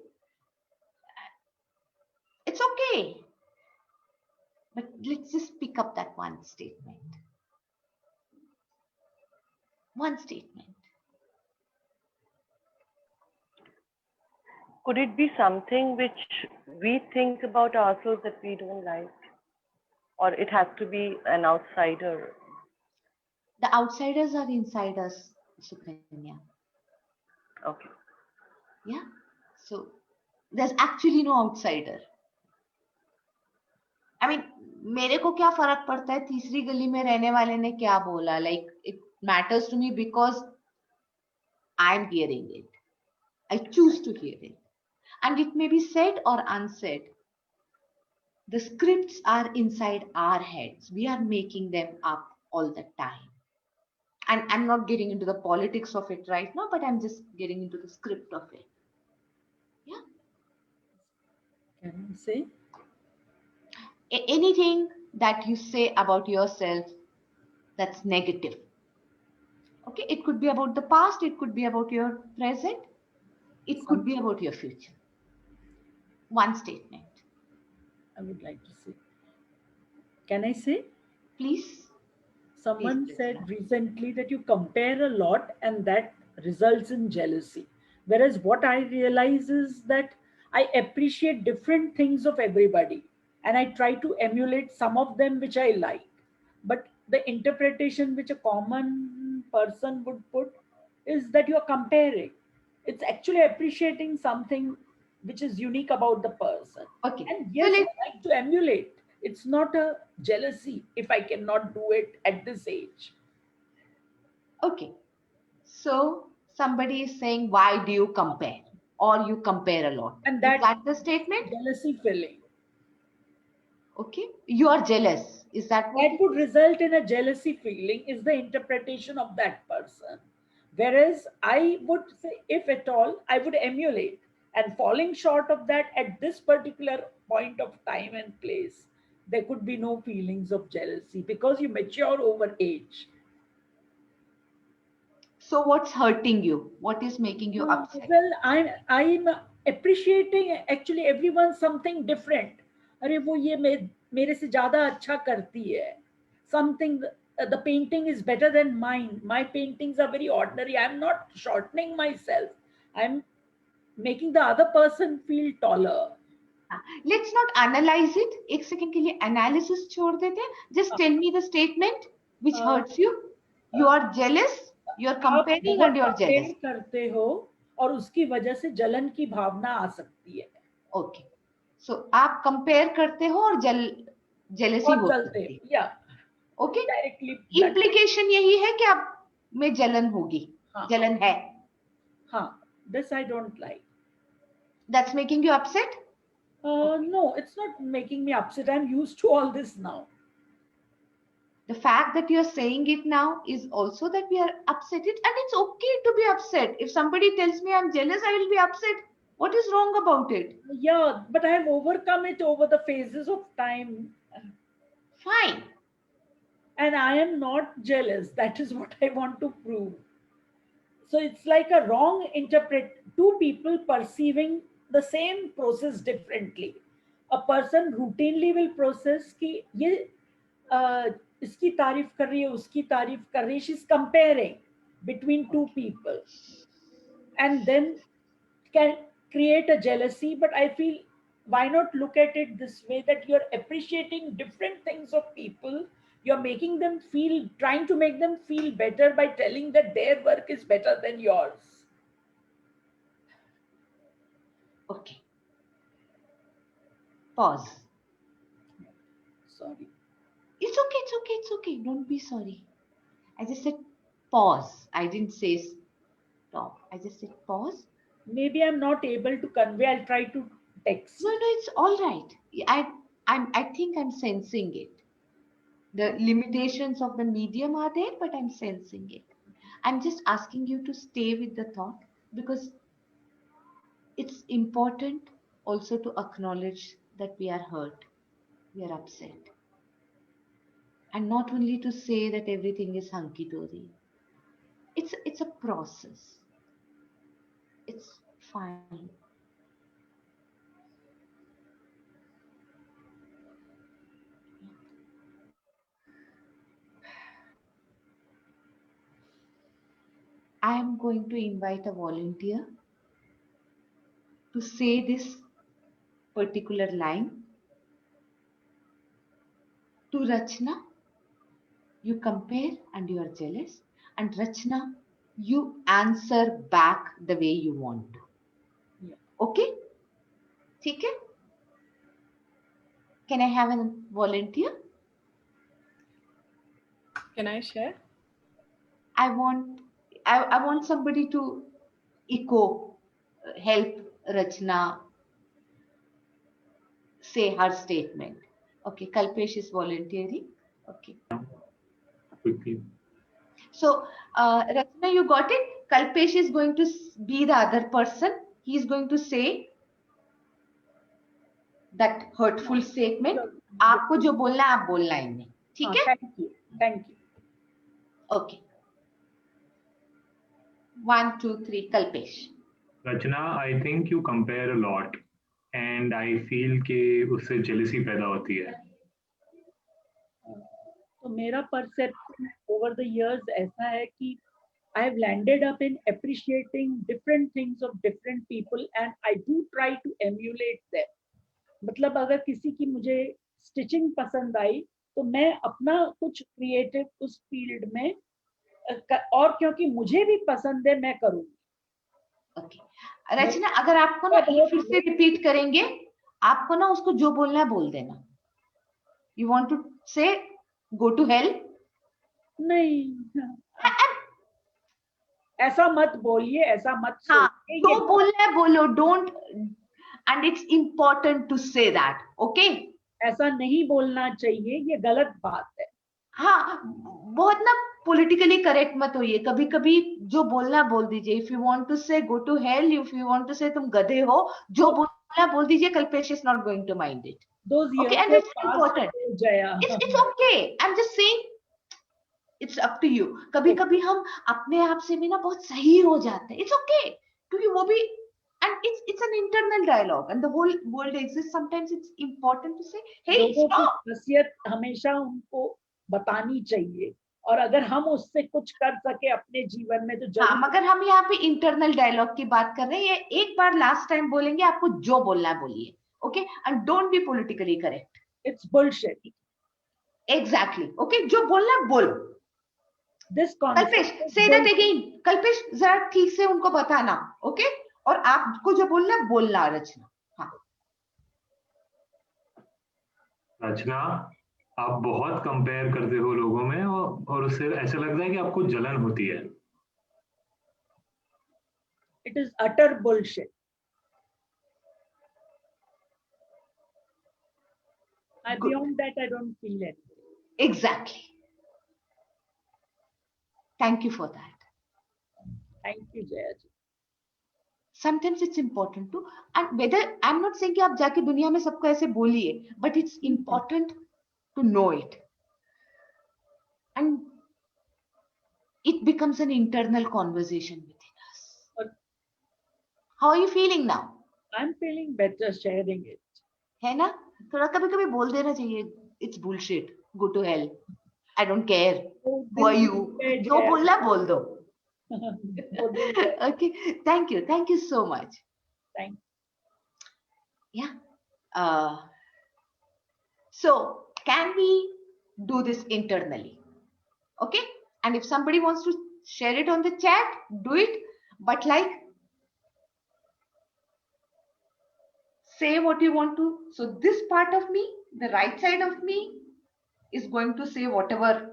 It's okay, but let's just pick up that one statement. One statement. Could it be something which we think about ourselves that we don't like? Or it has to be an outsider? The outsiders are inside us, Sukanya. Okay. Yeah. So there's actually no outsider. I mean, मेरे को क्या फर्क पड़ता है तीसरी गली में रहने वाले ने क्या बोला? Like, it matters to me because I'm hearing it. I choose to hear it. And it may be said or unsaid. The scripts are inside our heads. We are making them up all the time. And I'm not getting into the politics of it right now, but I'm just getting into the script of it. Yeah. Can I say? Anything that you say about yourself that's negative. Okay, it could be about the past, it could be about your present, it could be about your future. One statement. I would like to say. Can I say? Please. Someone said recently that you compare a lot and that results in jealousy. Whereas what I realize is that I appreciate different things of everybody and I try to emulate some of them which I like. But the interpretation which a common person would put is that you're comparing. It's actually appreciating something which is unique about the person. Okay. And yes, I like to emulate. It's not a jealousy if I cannot do it at this age. Okay. So somebody is saying, why do you compare? Or you compare a lot. And is that the statement? Jealousy feeling. Okay. You are jealous. Is that what? That would result in a jealousy feeling is the interpretation of that person. Whereas I would say, if at all, I would emulate. And falling short of that at this particular point of time and place, there could be no feelings of jealousy because you mature over age. So what's hurting you? What is making you upset? Well, I'm appreciating actually everyone something different. अरे वो ये मेरे से ज़्यादा अच्छा करती है. Something the painting is better than mine. My paintings are very ordinary. I'm not shortening myself. I'm making the other person feel taller. Let's not analyze it. एक second के लिए analysis छोड़ देते हैं. Just tell me the statement which hurts you. You are jealous. You're comparing and you're jealous. करते हो और उसकी वजह से जलन की भावना आ सकती है। ओके, सो आप कंपेयर करते हो और जेलसी और हो जलते सकती है। या ओके, डायरेक्टली इम्प्लीकेशन यही है कि आप में जलन होगी, हाँ जलन है। हाँ, this I don't like. That's making you upset? No, it's not making me upset. I'm used to all this now. The fact that you're saying it now is also that we are upset it, and it's okay to be upset. If somebody tells me I'm jealous, I will be upset. What is wrong about it? Yeah, but I have overcome it over the phases of time. Fine. And I am not jealous. That is what I want to prove. So it's like a wrong interpret, two people perceiving the same process differently. A person routinely will process कि ये इसकी तारीफ कर रही है, उसकी तारीफ कर रही है, she's comparing between two people, and then can create a jealousy. But I feel, why not look at it this way, that you're appreciating different things of people, you're making them feel, trying to make them feel better by telling that their work is better than yours. Okay. Pause. Sorry. It's okay, it's okay, it's okay. Don't be sorry. I just said pause. I didn't say stop. I just said pause. Maybe I'm not able to convey. I'll try to text. No, it's all right. I think I'm sensing it. The limitations of the medium are there, but I'm sensing it. I'm just asking you to stay with the thought, because it's important also to acknowledge that we are hurt, we are upset. And not only to say that everything is hunky-dory. It's a process. It's fine. I am going to invite a volunteer to say this particular line to Rachna. You compare and you are jealous, and Rachna, you answer back the way you want to. Yeah. Okay? ठीक है? Can I have a volunteer? Can I share? I want somebody to echo, help Rachna say her statement. Okay, Kalpesh is volunteering. Okay. Quickly. So, Rachna, you got it? Kalpesh is going to be the other person. He is going to say that hurtful statement. आपको जो बोलना है आप बोलना इनमें, ठीक है? Thank you. Okay. 1, 2, 3, Kalpesh. Rachna, I think you compare a lot, and I feel कि उससे jealousy पैदा होती है. तो मेरा perception over the years ऐसा है कि I have landed up in appreciating different things of different people, and I do try to emulate them. मतलब अगर किसी की मुझे स्टिचिंग पसंद आई तो मैं अपना कुछ क्रिएटिव उस फील्ड में और क्योंकि मुझे भी पसंद है मैं करूंगी. ओके, रचना, अगर आपको ना फिर से रिपीट करेंगे, आपको ना उसको जो बोलना है बोल देना. You want to say go to hello? नहीं, ऐसा मत बोलिए, ऐसा मत सोचिए. जो बोलना है बोलो. Don't, and it's important to say that. Okay, ऐसा नहीं बोलना चाहिए, ये गलत बात है. हाँ, बहुत ना पॉलिटिकली करेक्ट मत होइए. कभी कभी जो बोलना बोल दीजिए. If you want to say go to hell, if you want to say तुम गधे हो, जो बोलना बोल दीजिए. Kalpesh is not going to mind it. Okay, and it's important. It's okay. I'm just saying, it's up to you. कभी कभी हम अपने आप से भी ना बहुत सही हो जाते हैं. It's okay, क्योंकि वो भी, and it's an internal dialogue, and the whole world exists. Sometimes it's important to say, hey, stop. खासियत हमेशा उनको बतानी चाहिए, और अगर हम उससे कुछ कर सके अपने जीवन में तो जरूर. मगर हम यहाँ पे इंटरनल डायलॉग की बात कर रहे हैं. एक बार लास्ट टाइम बोलेंगे, आपको जो बोलना है बोलिए. Okay, and don't be politically correct. It's bullshit. Exactly. Okay, जो बोलना है बोलो. this Kalpesh, concept of say that again. Kalpesh, जरा ठीक से उनको बताना, okay? और आपको जो बोलना है, बोलना रचना. हाँ. रचना, आप बहुत कंपेयर करते हो लोगों में और उससे ऐसा लगता है कि आपको जलन होती है. it is utter bullshit. Beyond that, I don't feel it. Exactly. Thank you for that. Thank you, Jayaji. Sometimes it's important to, and whether I'm not saying कि आप जाके दुनिया में सबको ऐसे बोलिए, but it's important to know it, and it becomes an internal conversation within us. How are you feeling now? I'm feeling better sharing it. है ना? थोड़ा कभी-कभी बोल देना चाहिए. It's bullshit. Go to hell. I don't care. Who are you? जो बोलना बोल दो. Okay. Thank you. Thank you so much. Thank you. Yeah. So, can we do this internally? Okay? And if somebody wants to share it on the chat, do it. But like, say what you want to. So this part of me, the right side of me, is going to say whatever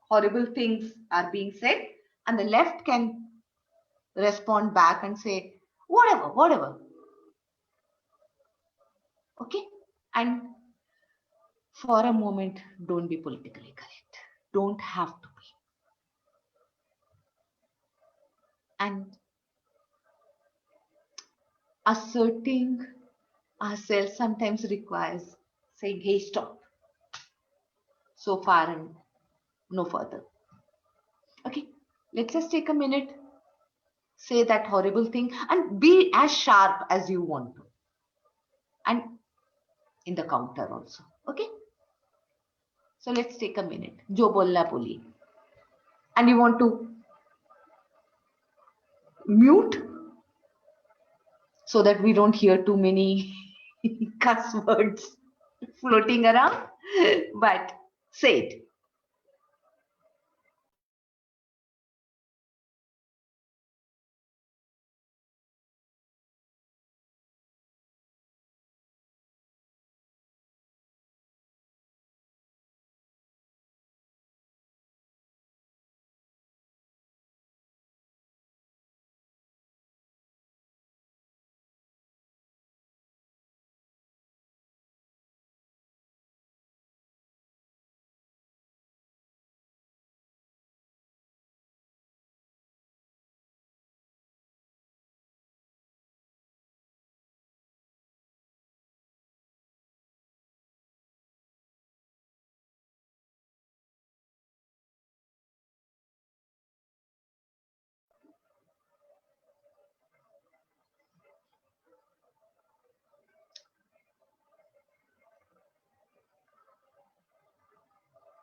horrible things are being said, and the left can respond back and say whatever. Okay? And for a moment, don't be politically correct. Don't have to be. And asserting ourselves sometimes requires saying, hey, stop. So far and no further. Okay, let's just take a minute, say that horrible thing, and be as sharp as you want to. And in the counter also. Okay? So let's take a minute. Jo bolla boli. And you want to mute so that we don't hear too many cuss words floating around. But say it.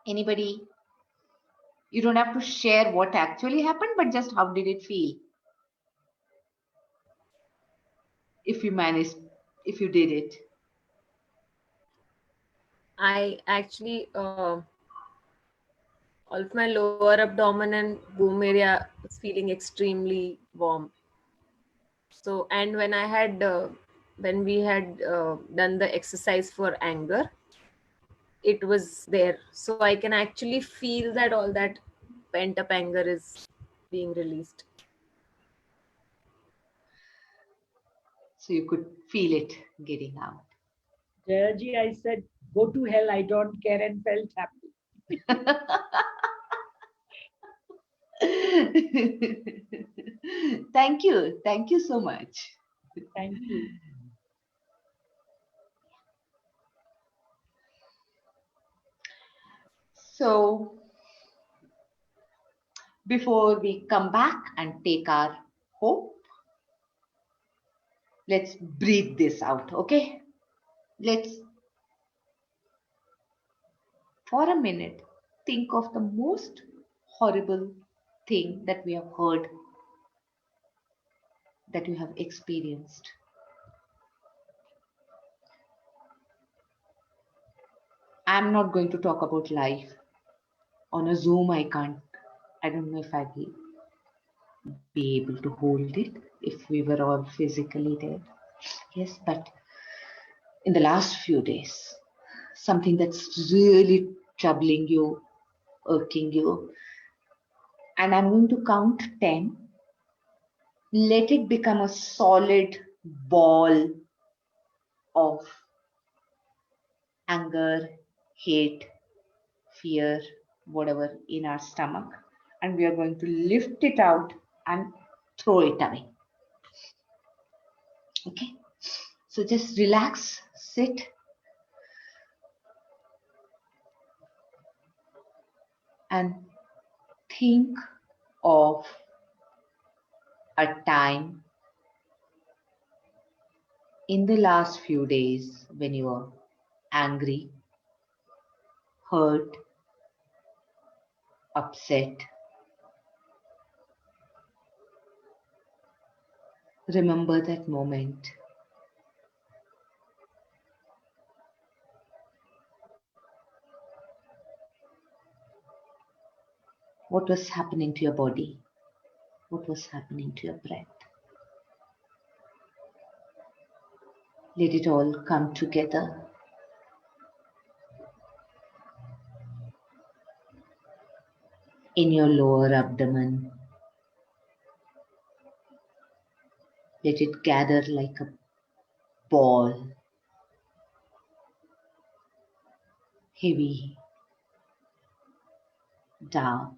Anybody? You don't have to share what actually happened, but just how did it feel? If you managed, if you did it. I actually, all of my lower abdomen and womb area was feeling extremely warm. So, and when I had, when we had done the exercise for anger, it was there. So I can actually feel that all that pent up anger is being released. So you could feel it getting out. Jayaji, I said, go to hell, I don't care, and felt happy. Thank you. Thank you so much. Thank you. So, before we come back and take our hope, let's breathe this out, okay? Let's, for a minute, think of the most horrible thing that we have heard, that you have experienced. I'm not going to talk about life On a Zoom, I don't know if I will be able to hold it if we were all physically there. Yes, but in the last few days, something that's really troubling you, irking you, and I'm going to count 10. Let it become a solid ball of anger, hate, fear, whatever in our stomach, and we are going to lift it out and throw it away. Okay, so just relax, sit, and think of a time in the last few days when you were angry, hurt, upset. Remember that moment. What was happening to your body? What was happening to your breath? Let it all come together. In your lower abdomen. Let it gather like a ball. Heavy, dark,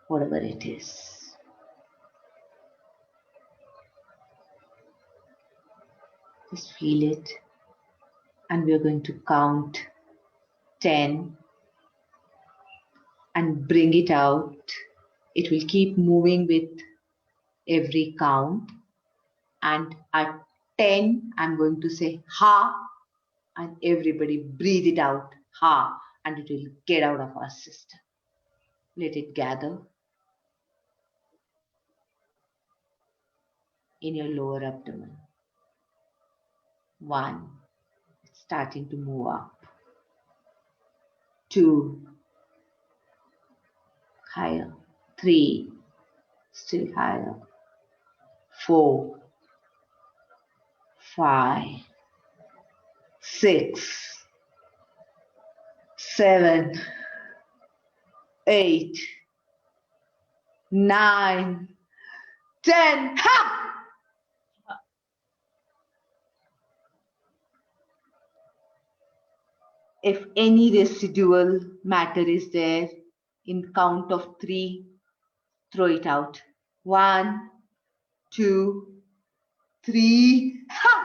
whatever it is. Just feel it. And we are going to count 10 and bring it out. It will keep moving with every count. And at 10, I'm going to say ha, and everybody breathe it out, ha, and it will get out of our system. Let it gather in your lower abdomen. 1, it's starting to move up. 2, higher. 3, still higher. 4, 5, 6, 7, 8, 9, 10. Ha! If any residual matter is there, in count of 3, throw it out. 1, 2, 3. Ha!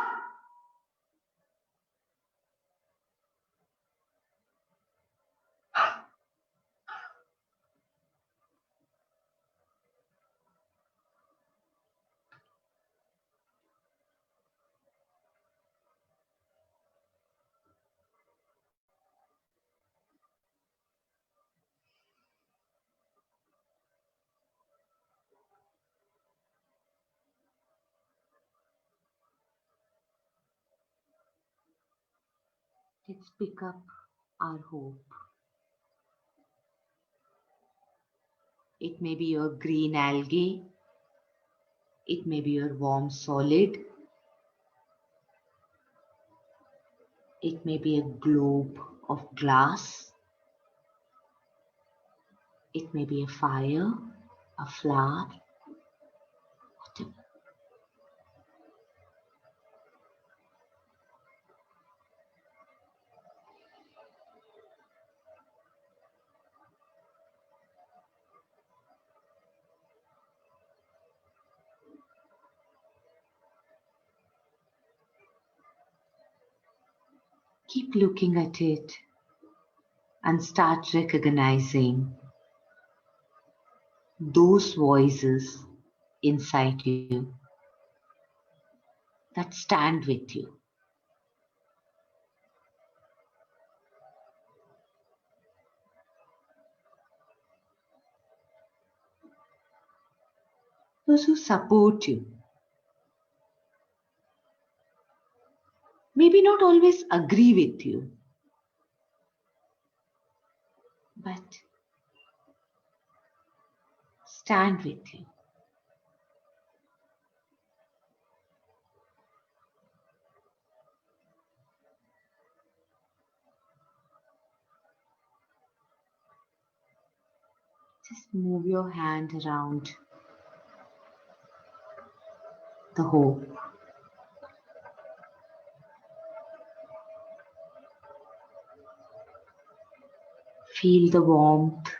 Let's pick up our hope. It may be your green algae. It may be your warm solid. It may be a globe of glass. It may be a fire, a flower, whatever. Keep looking at it and start recognizing those voices inside you that stand with you. Those who support you. Maybe not always agree with you, but stand with you. Just move your hand around the hope. Feel the warmth.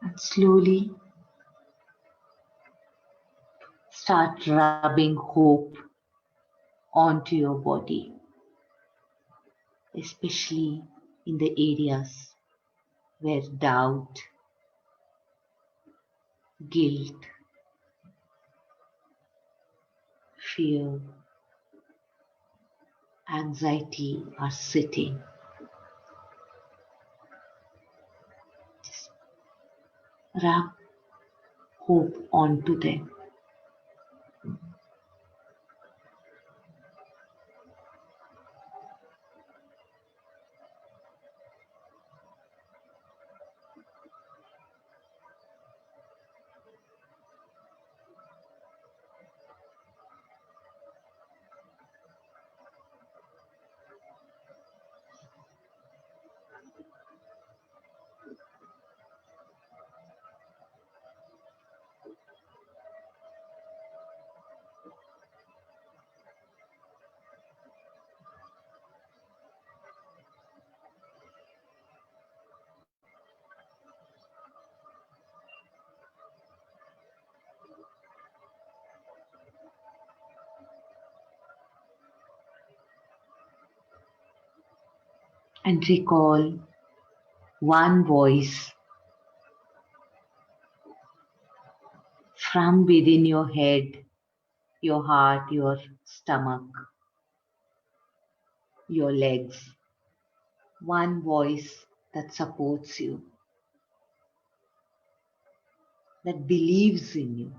And slowly start rubbing hope onto your body, especially in the areas where doubt, guilt, fear, anxiety are sitting. Just rub hope onto them. And recall one voice from within your head, your heart, your stomach, your legs. One voice that supports you, that believes in you.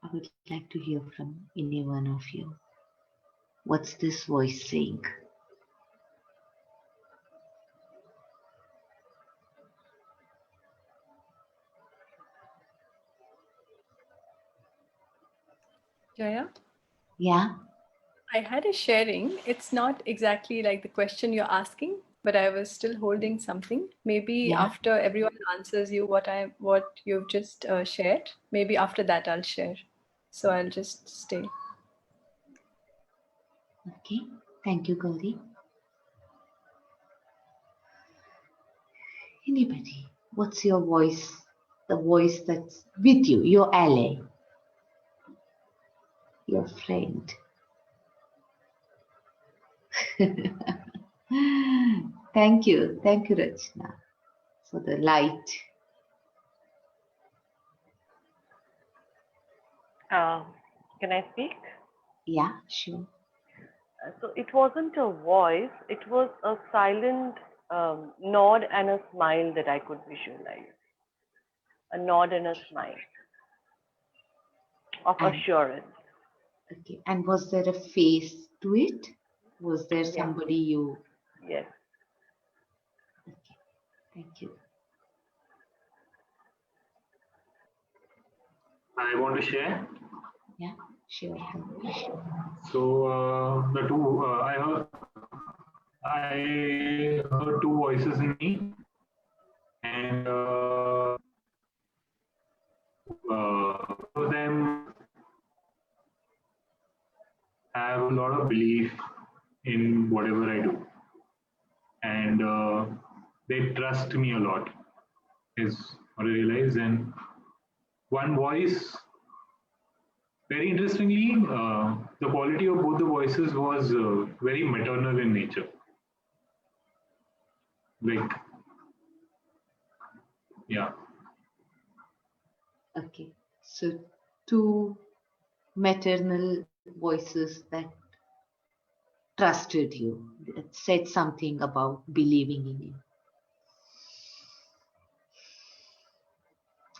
I would like to hear from any one of you. What's this voice saying? Jaya, Yeah? I had a sharing. It's not exactly like the question you're asking, but I was still holding something. Maybe Yeah? after everyone answers you what you've just shared, maybe after that I'll share. So I'll just stay. Okay. Thank you, Gauri. Anybody? What's your voice? The voice that's with you, your ally, your friend. Thank you. Thank you, Rachna, for the light. Can I speak? Yeah, sure. So it wasn't a voice, it was a silent nod and a smile that I could visualize. A nod and a smile of And assurance. okay. And was there a face to it? Was there Yeah. somebody you? Yes. Okay. Thank you. I want to share. Yeah, sure. So the two I heard two voices in me, and both of them have a lot of belief in whatever I do, and they trust me a lot. Is what I realize. And one voice Very interestingly, the quality of both the voices was very maternal in nature. Like, yeah. Okay. So, two maternal voices that trusted you, that said something about believing in you.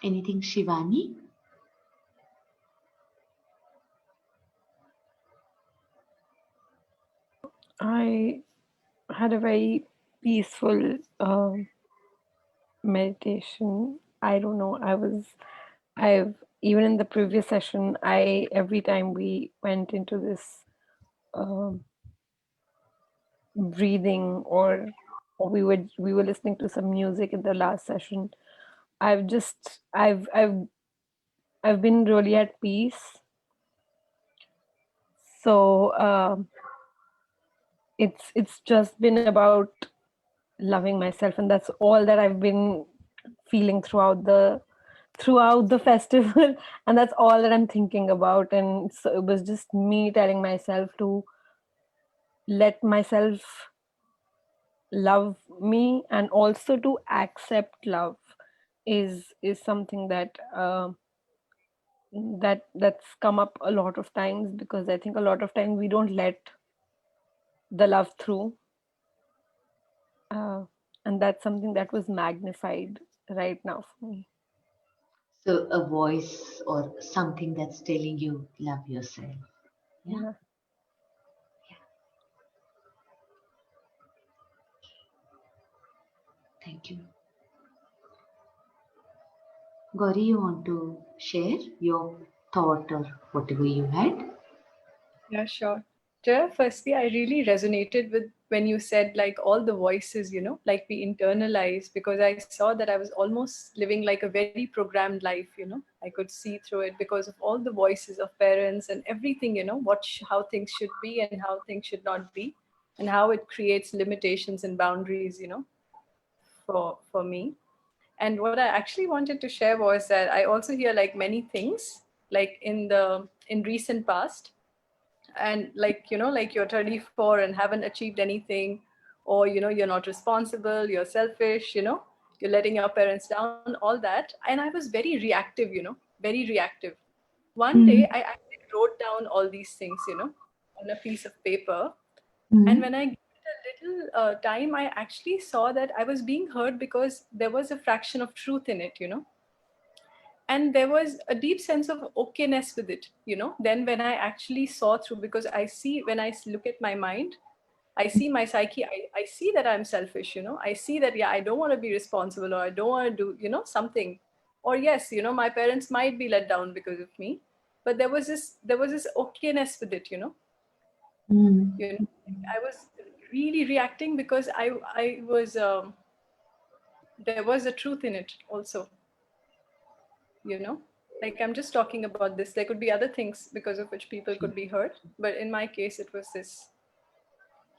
Anything, Shivani? I had a very peaceful meditation. I don't know. I've even in the previous session, every time we went into this um, breathing, or we were listening to some music in the last session, I've just I've been really at peace. So it's just been about loving myself, and that's all that I've been feeling throughout the festival, and that's all that I'm thinking about. And so it was just me telling myself to let myself love me, and also to accept love is something that's come up a lot of times, because I think a lot of times we don't let the love through, uh, and that's something that was magnified right now for me. So, a voice or something that's telling you love yourself. Yeah. Yeah. Thank you. Gauri, you want to share your thought or whatever you had? Yeah, sure. Jaya, firstly, I really resonated with when you said like all the voices, like we internalize, because I saw that I was almost living like a very programmed life. I could see through it because of all the voices of parents and everything, how things should be and how things should not be, and how it creates limitations and boundaries, for me. And what I actually wanted to share was that I also hear like many things, like in recent past, and like you're 34 and haven't achieved anything, or you're not responsible, you're selfish, you're letting your parents down, all that. And I was very reactive, very reactive. One day I actually wrote down all these things, on a piece of paper. And when I gave it a little time, I actually saw that I was being heard because there was a fraction of truth in it. And there was a deep sense of okayness with it. Then when I actually saw through, because I see, when I look at my mind, I see my psyche, I see that I'm selfish. I see that, yeah, I don't want to be responsible, or I don't want to do something. Or yes, my parents might be let down because of me, but there was this okayness with it. I was really reacting because I was there was a truth in it also. you know like, I'm just talking about this. There could be other things because of which people could be hurt, but in my case it was this.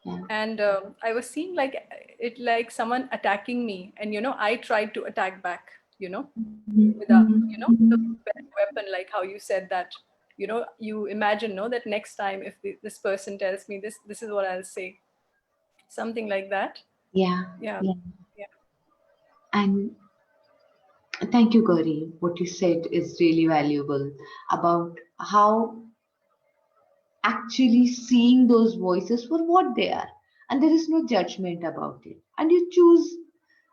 Yeah. And I was seeing like it, like someone attacking me, and I tried to attack back, without the weapon, like how you said that. You imagine, no, that next time if this person tells me this is what I'll say, something like that. Yeah. Yeah. Yeah. Yeah. And thank you, Gauri. What you said is really valuable about how actually seeing those voices for what they are. And there is no judgment about it. And you choose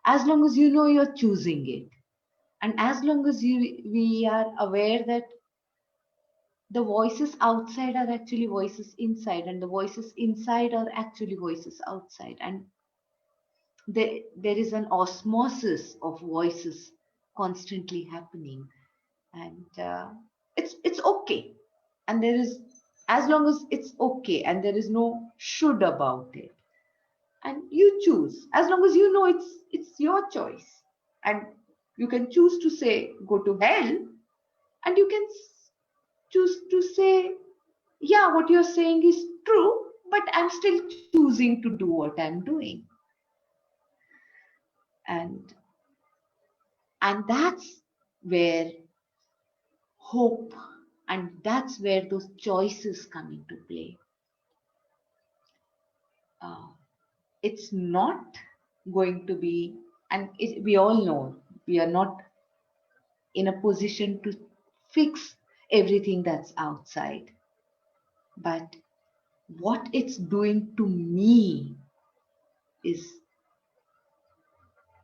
as long as you know you're choosing it. And as long as we are aware that the voices outside are actually voices inside, and the voices inside are actually voices outside. And there is an osmosis of voices constantly happening. And it's okay. And there is, as long as it's okay and there is no should about it, and you choose, as long as you know it's your choice. And you can choose to say go to hell, and you can choose to say, yeah, what you're saying is true, but I'm still choosing to do what I'm doing. And and that's where hope And that's where those choices come into play. It's not going to be, and we all know we are not in a position to fix everything that's outside. But what it's doing to me is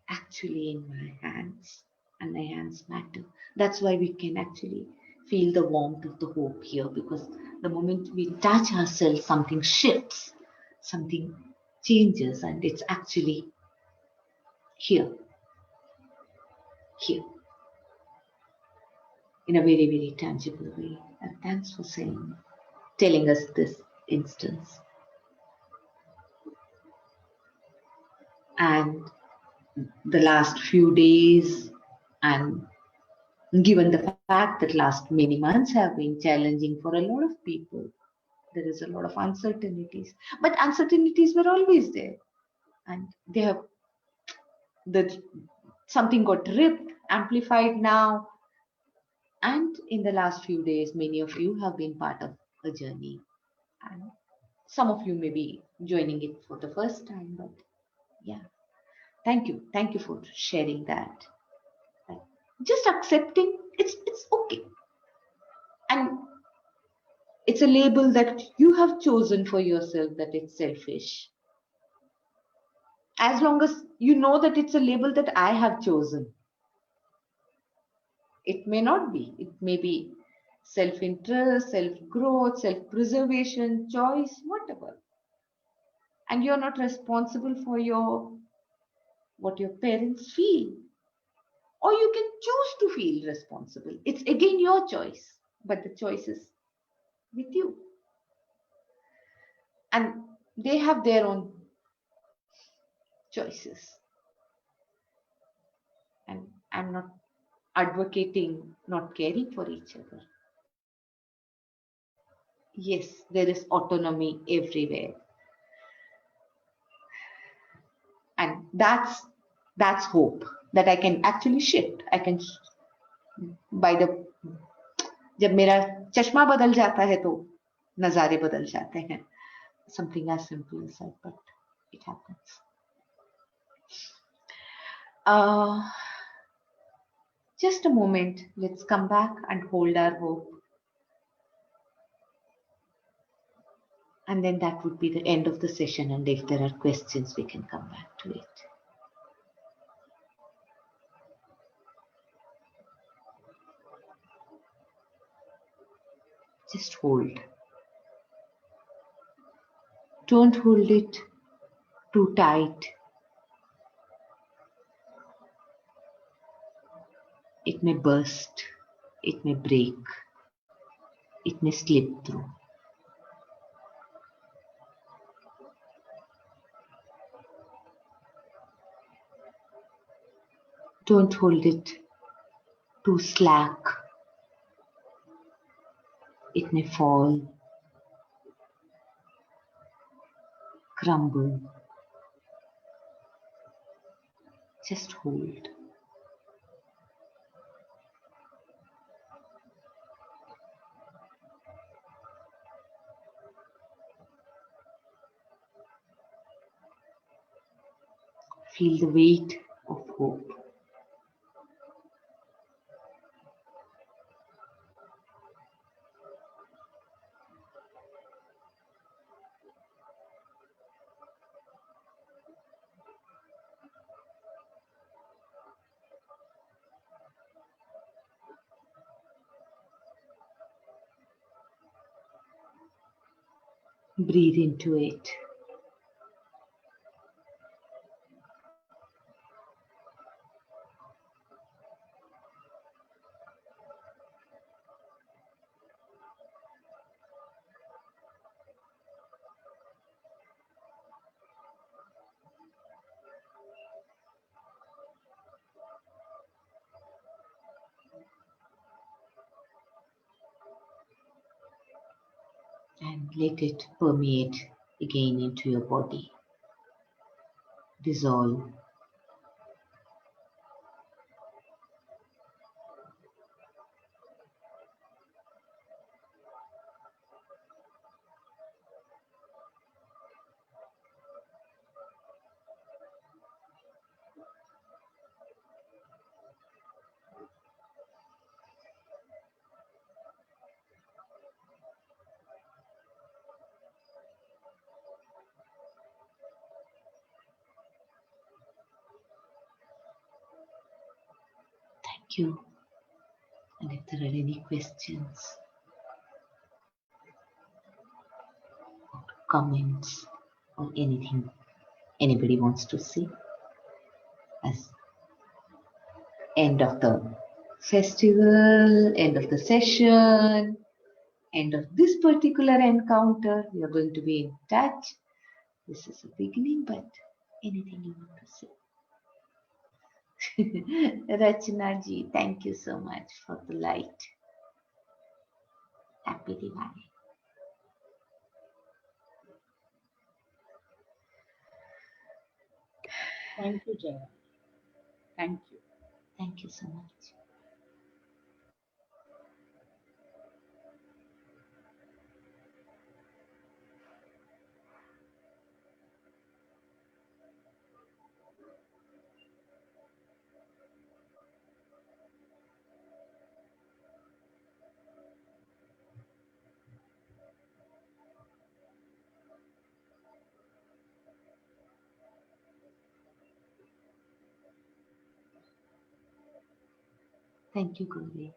actually in my hands, and my hands matter. That's why we can actually feel the warmth of the hope here, because the moment we touch ourselves, something shifts, something changes, and it's actually here, here, in a very, very tangible way. And thanks for telling us this instance. And the last few days, and given the fact that last many months have been challenging for a lot of people, there is a lot of uncertainties. But uncertainties were always there, and they have something got ripped, amplified now. And in the last few days, many of you have been part of a journey, and some of you may be joining it for the first time. But yeah, thank you for sharing that. Just accepting it's okay, and it's a label that you have chosen for yourself, that it's selfish. As long as you know that it's a label that I have chosen, it may not be. It may be self-interest, self-growth, self-preservation, choice, whatever. And you're not responsible for what your parents feel. Or you can choose to feel responsible. It's again your choice, but the choice is with you. And they have their own choices. And I'm not advocating not caring for each other. Yes, there is autonomy everywhere. And that's hope, that I can actually shift. I can, जब मेरा चश्मा बदल जाता है तो नज़ारे बदल जाते हैं. Something as simple as that, but it happens. Just a moment. Let's come back and hold our hope. And then that would be the end of the session. And if there are questions, we can come back to it. Just hold. Don't hold it too tight. It may burst. It may break. It may slip through. Don't hold it too slack. It may fall, crumble. Just hold. Feel the weight of hope. Breathe into it. And let it permeate again into your body. Dissolve. you. And if there are any questions, comments, or anything anybody wants to say as end of the festival, end of the session, end of this particular encounter, we are going to be in touch. This is the beginning, but anything you want to say? Rachana ji, thank you so much for the light. Happy Diwali. Thank you, Jaya. Thank you. Thank you so much. Thank you, Gauri.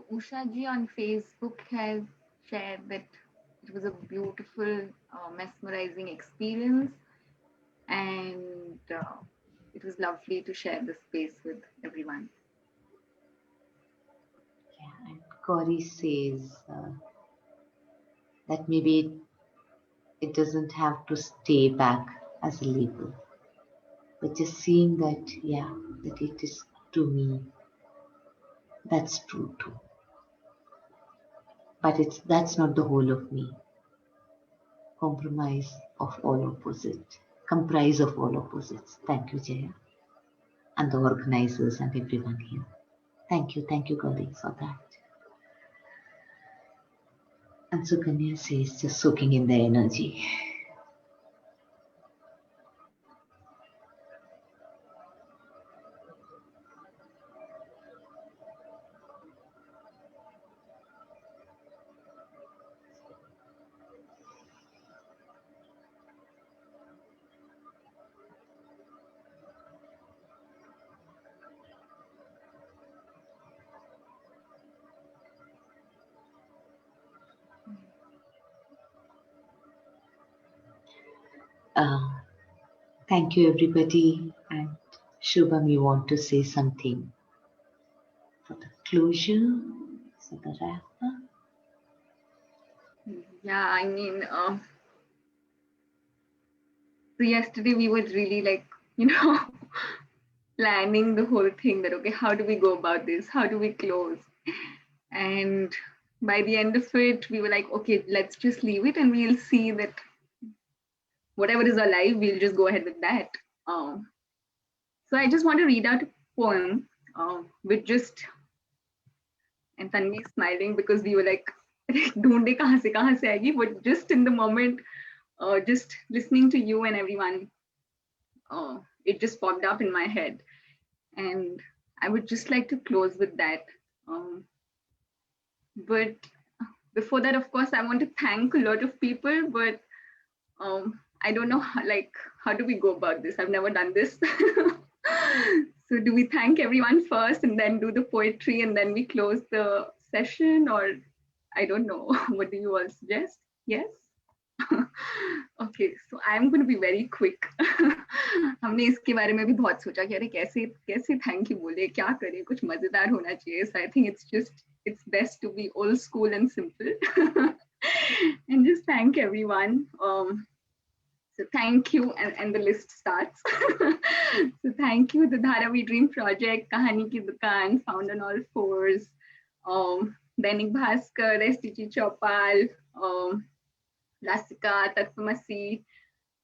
Usha ji on Facebook has shared that it was a beautiful, mesmerizing experience, and it was lovely to share the space with everyone. Yeah, and Gauri says that maybe it doesn't have to stay back as a label, but just seeing that, yeah, that it is to me, that's true too. But that's not the whole of me. Compromise of all opposites, comprise of all opposites. Thank you, Jaya, and the organizers and everyone here. Thank you, Gauri, for that. And Sukanya says, just soaking in the energy. Thank you, everybody. And Shubham, you want to say something for the closure, for the wrap up? Yeah, I mean, so yesterday we were really like, planning the whole thing that, okay, how do we go about this? How do we close? And by the end of it, we were like, okay, let's just leave it and we'll see that whatever is alive, we'll just go ahead with that. So I just want to read out a poem with just, and Tanvi is smiling because we were like, "Dhoonde kahan se aayegi?" But just in the moment, just listening to you and everyone, it just popped up in my head. And I would just like to close with that. But before that, of course, I want to thank a lot of people, but I don't know how do we go about this? I've never done this. So do we thank everyone first and then do the poetry and then we close the session, or I don't know. What do you all suggest? Yes? Okay, so I'm going to be very quick. हमने इसके बारे में भी बहुत सोचा कि अरे कैसे thank you बोले, क्या करें, कुछ मजेदार होना चाहिए. So I think it's best to be old school and simple. And just thank everyone. So thank you, and the list starts. So thank you, the Dharavi Dream Project, Kahani Ki Dukaan, Found on All Fours, Dainik Bhaskar, STG Chopal, Rasika, Tattvamasi,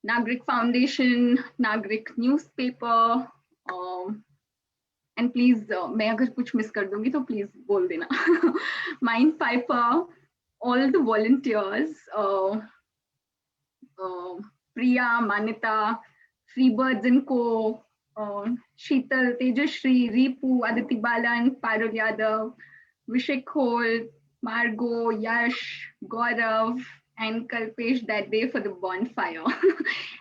Nagrik Foundation, Nagrik Newspaper, and please, मैं अगर कुछ miss कर दूंगी तो please बोल देना. Mind Piper, all the volunteers, Priya, Manita, Freebirds and Co, Sheetal, Tejashri, Ripu, Aditi Balan, Parul Yadav, Vishek Hol, Margot, Yash, Gaurav, and Kalpesh that day for the bonfire.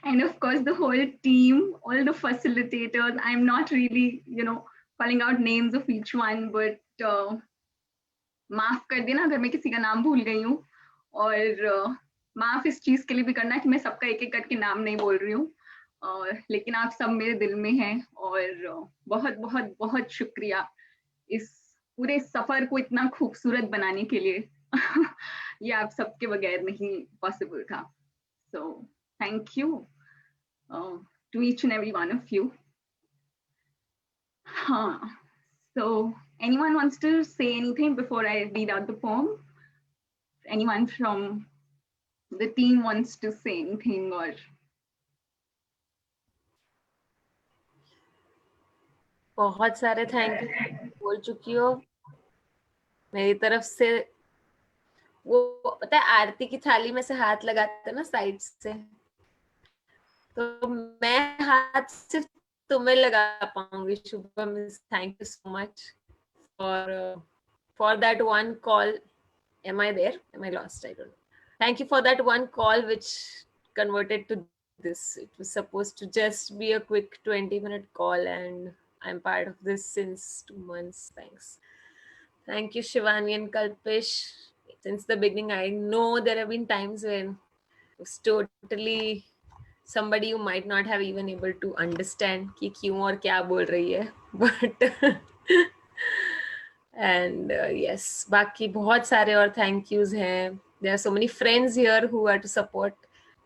And of course, the whole team, all the facilitators. I'm not really, calling out names of each one, but माफ कर देना अगर मैं किसी का नाम भूल गई हूँ और माफ इस चीज के लिए भी करना कि मैं सबका एक एक करके नाम नहीं बोल रही हूँ लेकिन आप सब मेरे दिल में हैं और बहुत बहुत बहुत शुक्रिया इस पूरे सफर को इतना खूबसूरत बनाने के लिए ये आप सबके बगैर नहीं पॉसिबल था so thank you to each and every one of you हाँ so anyone wants to say anything before I read out the poem? Anyone from the team wants to say anything or बहुत सारे thank you बोल चुकी हो मेरी तरफ से वो पता है आरती की थाली में से हाथ लगाते ना साइड से तो मैं हाथ सिर्फ तुम्हें लगा पाऊंगी Shubham thank you so much for that one call. Am I there? Am I lost? I don't know. Thank you for that one call which converted to this. It was supposed to just be a quick 20-minute call and I'm part of this since 2 months. Thanks. Thank you, Shivani and Kalpesh. Since the beginning, I know there have been times when it was totally somebody you might not have even able to understand कि क्यों और क्या बोल रही है but and yes बाकी बहुत सारे और thank yous हैं there are so many friends here who are to support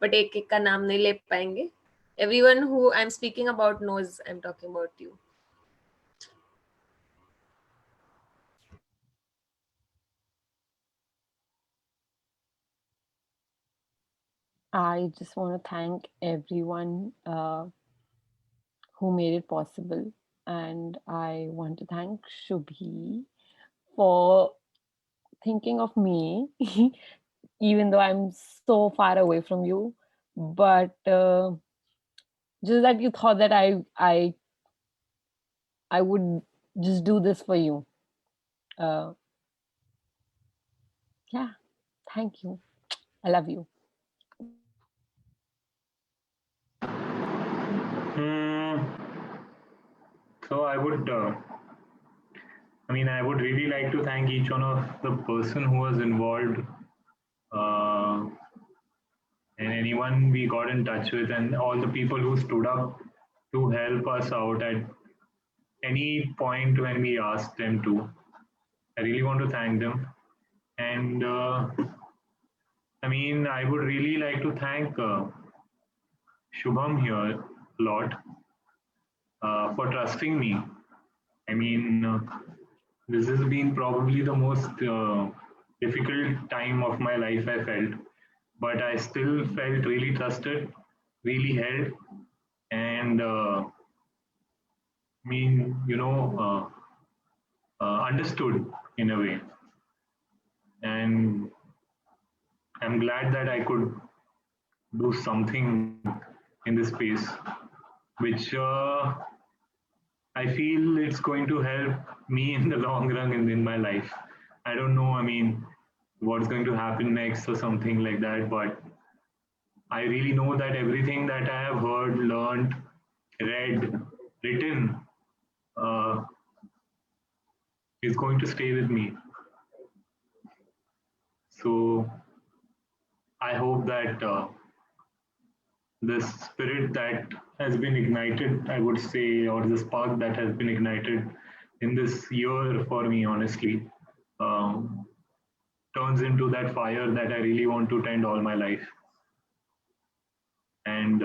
but एक एक का नाम नहीं ले पाएंगे everyone who I'm speaking about knows I'm talking about you. I just want to thank everyone who made it possible. And I want to thank Shubhi for thinking of me, even though I'm so far away from you. But just that you thought that I would just do this for you. Yeah, thank you. I love you. So I would, I would really like to thank each one of the person who was involved, uh, and anyone we got in touch with, and all the people who stood up to help us out at any point when we asked them to. I really want to thank them, and I would really like to thank Shubham here a lot for trusting me. I mean, this has been probably the most difficult time of my life, I felt, but I still felt really trusted, really held, and understood in a way. And I'm glad that I could do something in this space, which I feel it's going to help me in the long run in my life. I don't know, what's going to happen next or something like that, but I really know that everything that I have heard, learned, read, written uh, is going to stay with me. So I hope that the spirit that has been ignited, I would say, or the spark that has been ignited in this year for me, honestly, um, turns into that fire that I really want to tend all my life. And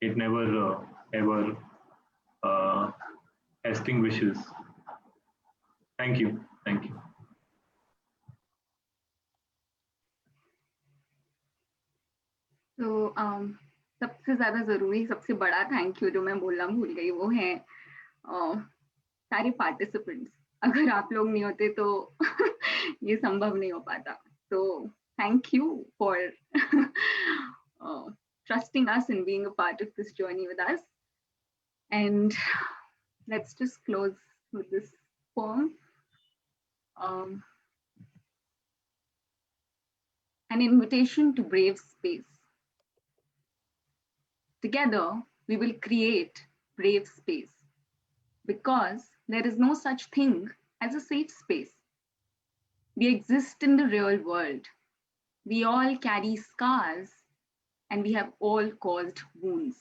it never, ever uh, extinguishes. Thank you. Thank you. तो सबसे ज्यादा जरूरी सबसे बड़ा thank you जो मैं बोलना भूल गई वो है सारे पार्टिसिपेंट्स अगर आप लोग नहीं होते तो ये संभव नहीं हो पाता तो thank you for trusting us and being a part of this journey with us and let's just close with this poem an invitation to brave space. Together, we will create brave space because there is no such thing as a safe space. We exist in the real world. We all carry scars and we have all caused wounds.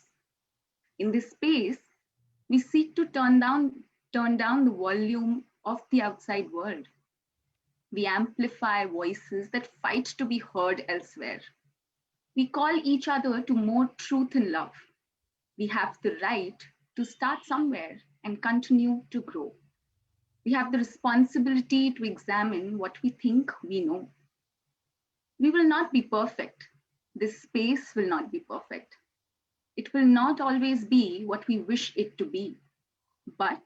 In this space, we seek to turn down the volume of the outside world. We amplify voices that fight to be heard elsewhere. We call each other to more truth and love. We have the right to start somewhere and continue to grow. We have the responsibility to examine what we think we know. We will not be perfect. This space will not be perfect. It will not always be what we wish it to be, but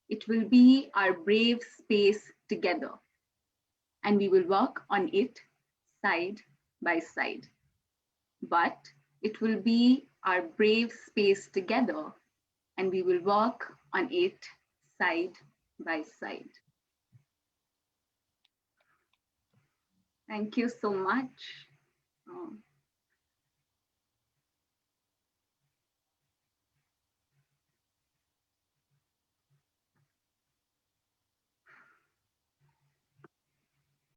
it will be our brave space together. And we will work on it side by side. But it will be our brave space together, and we will work on it side by side. Thank you so much.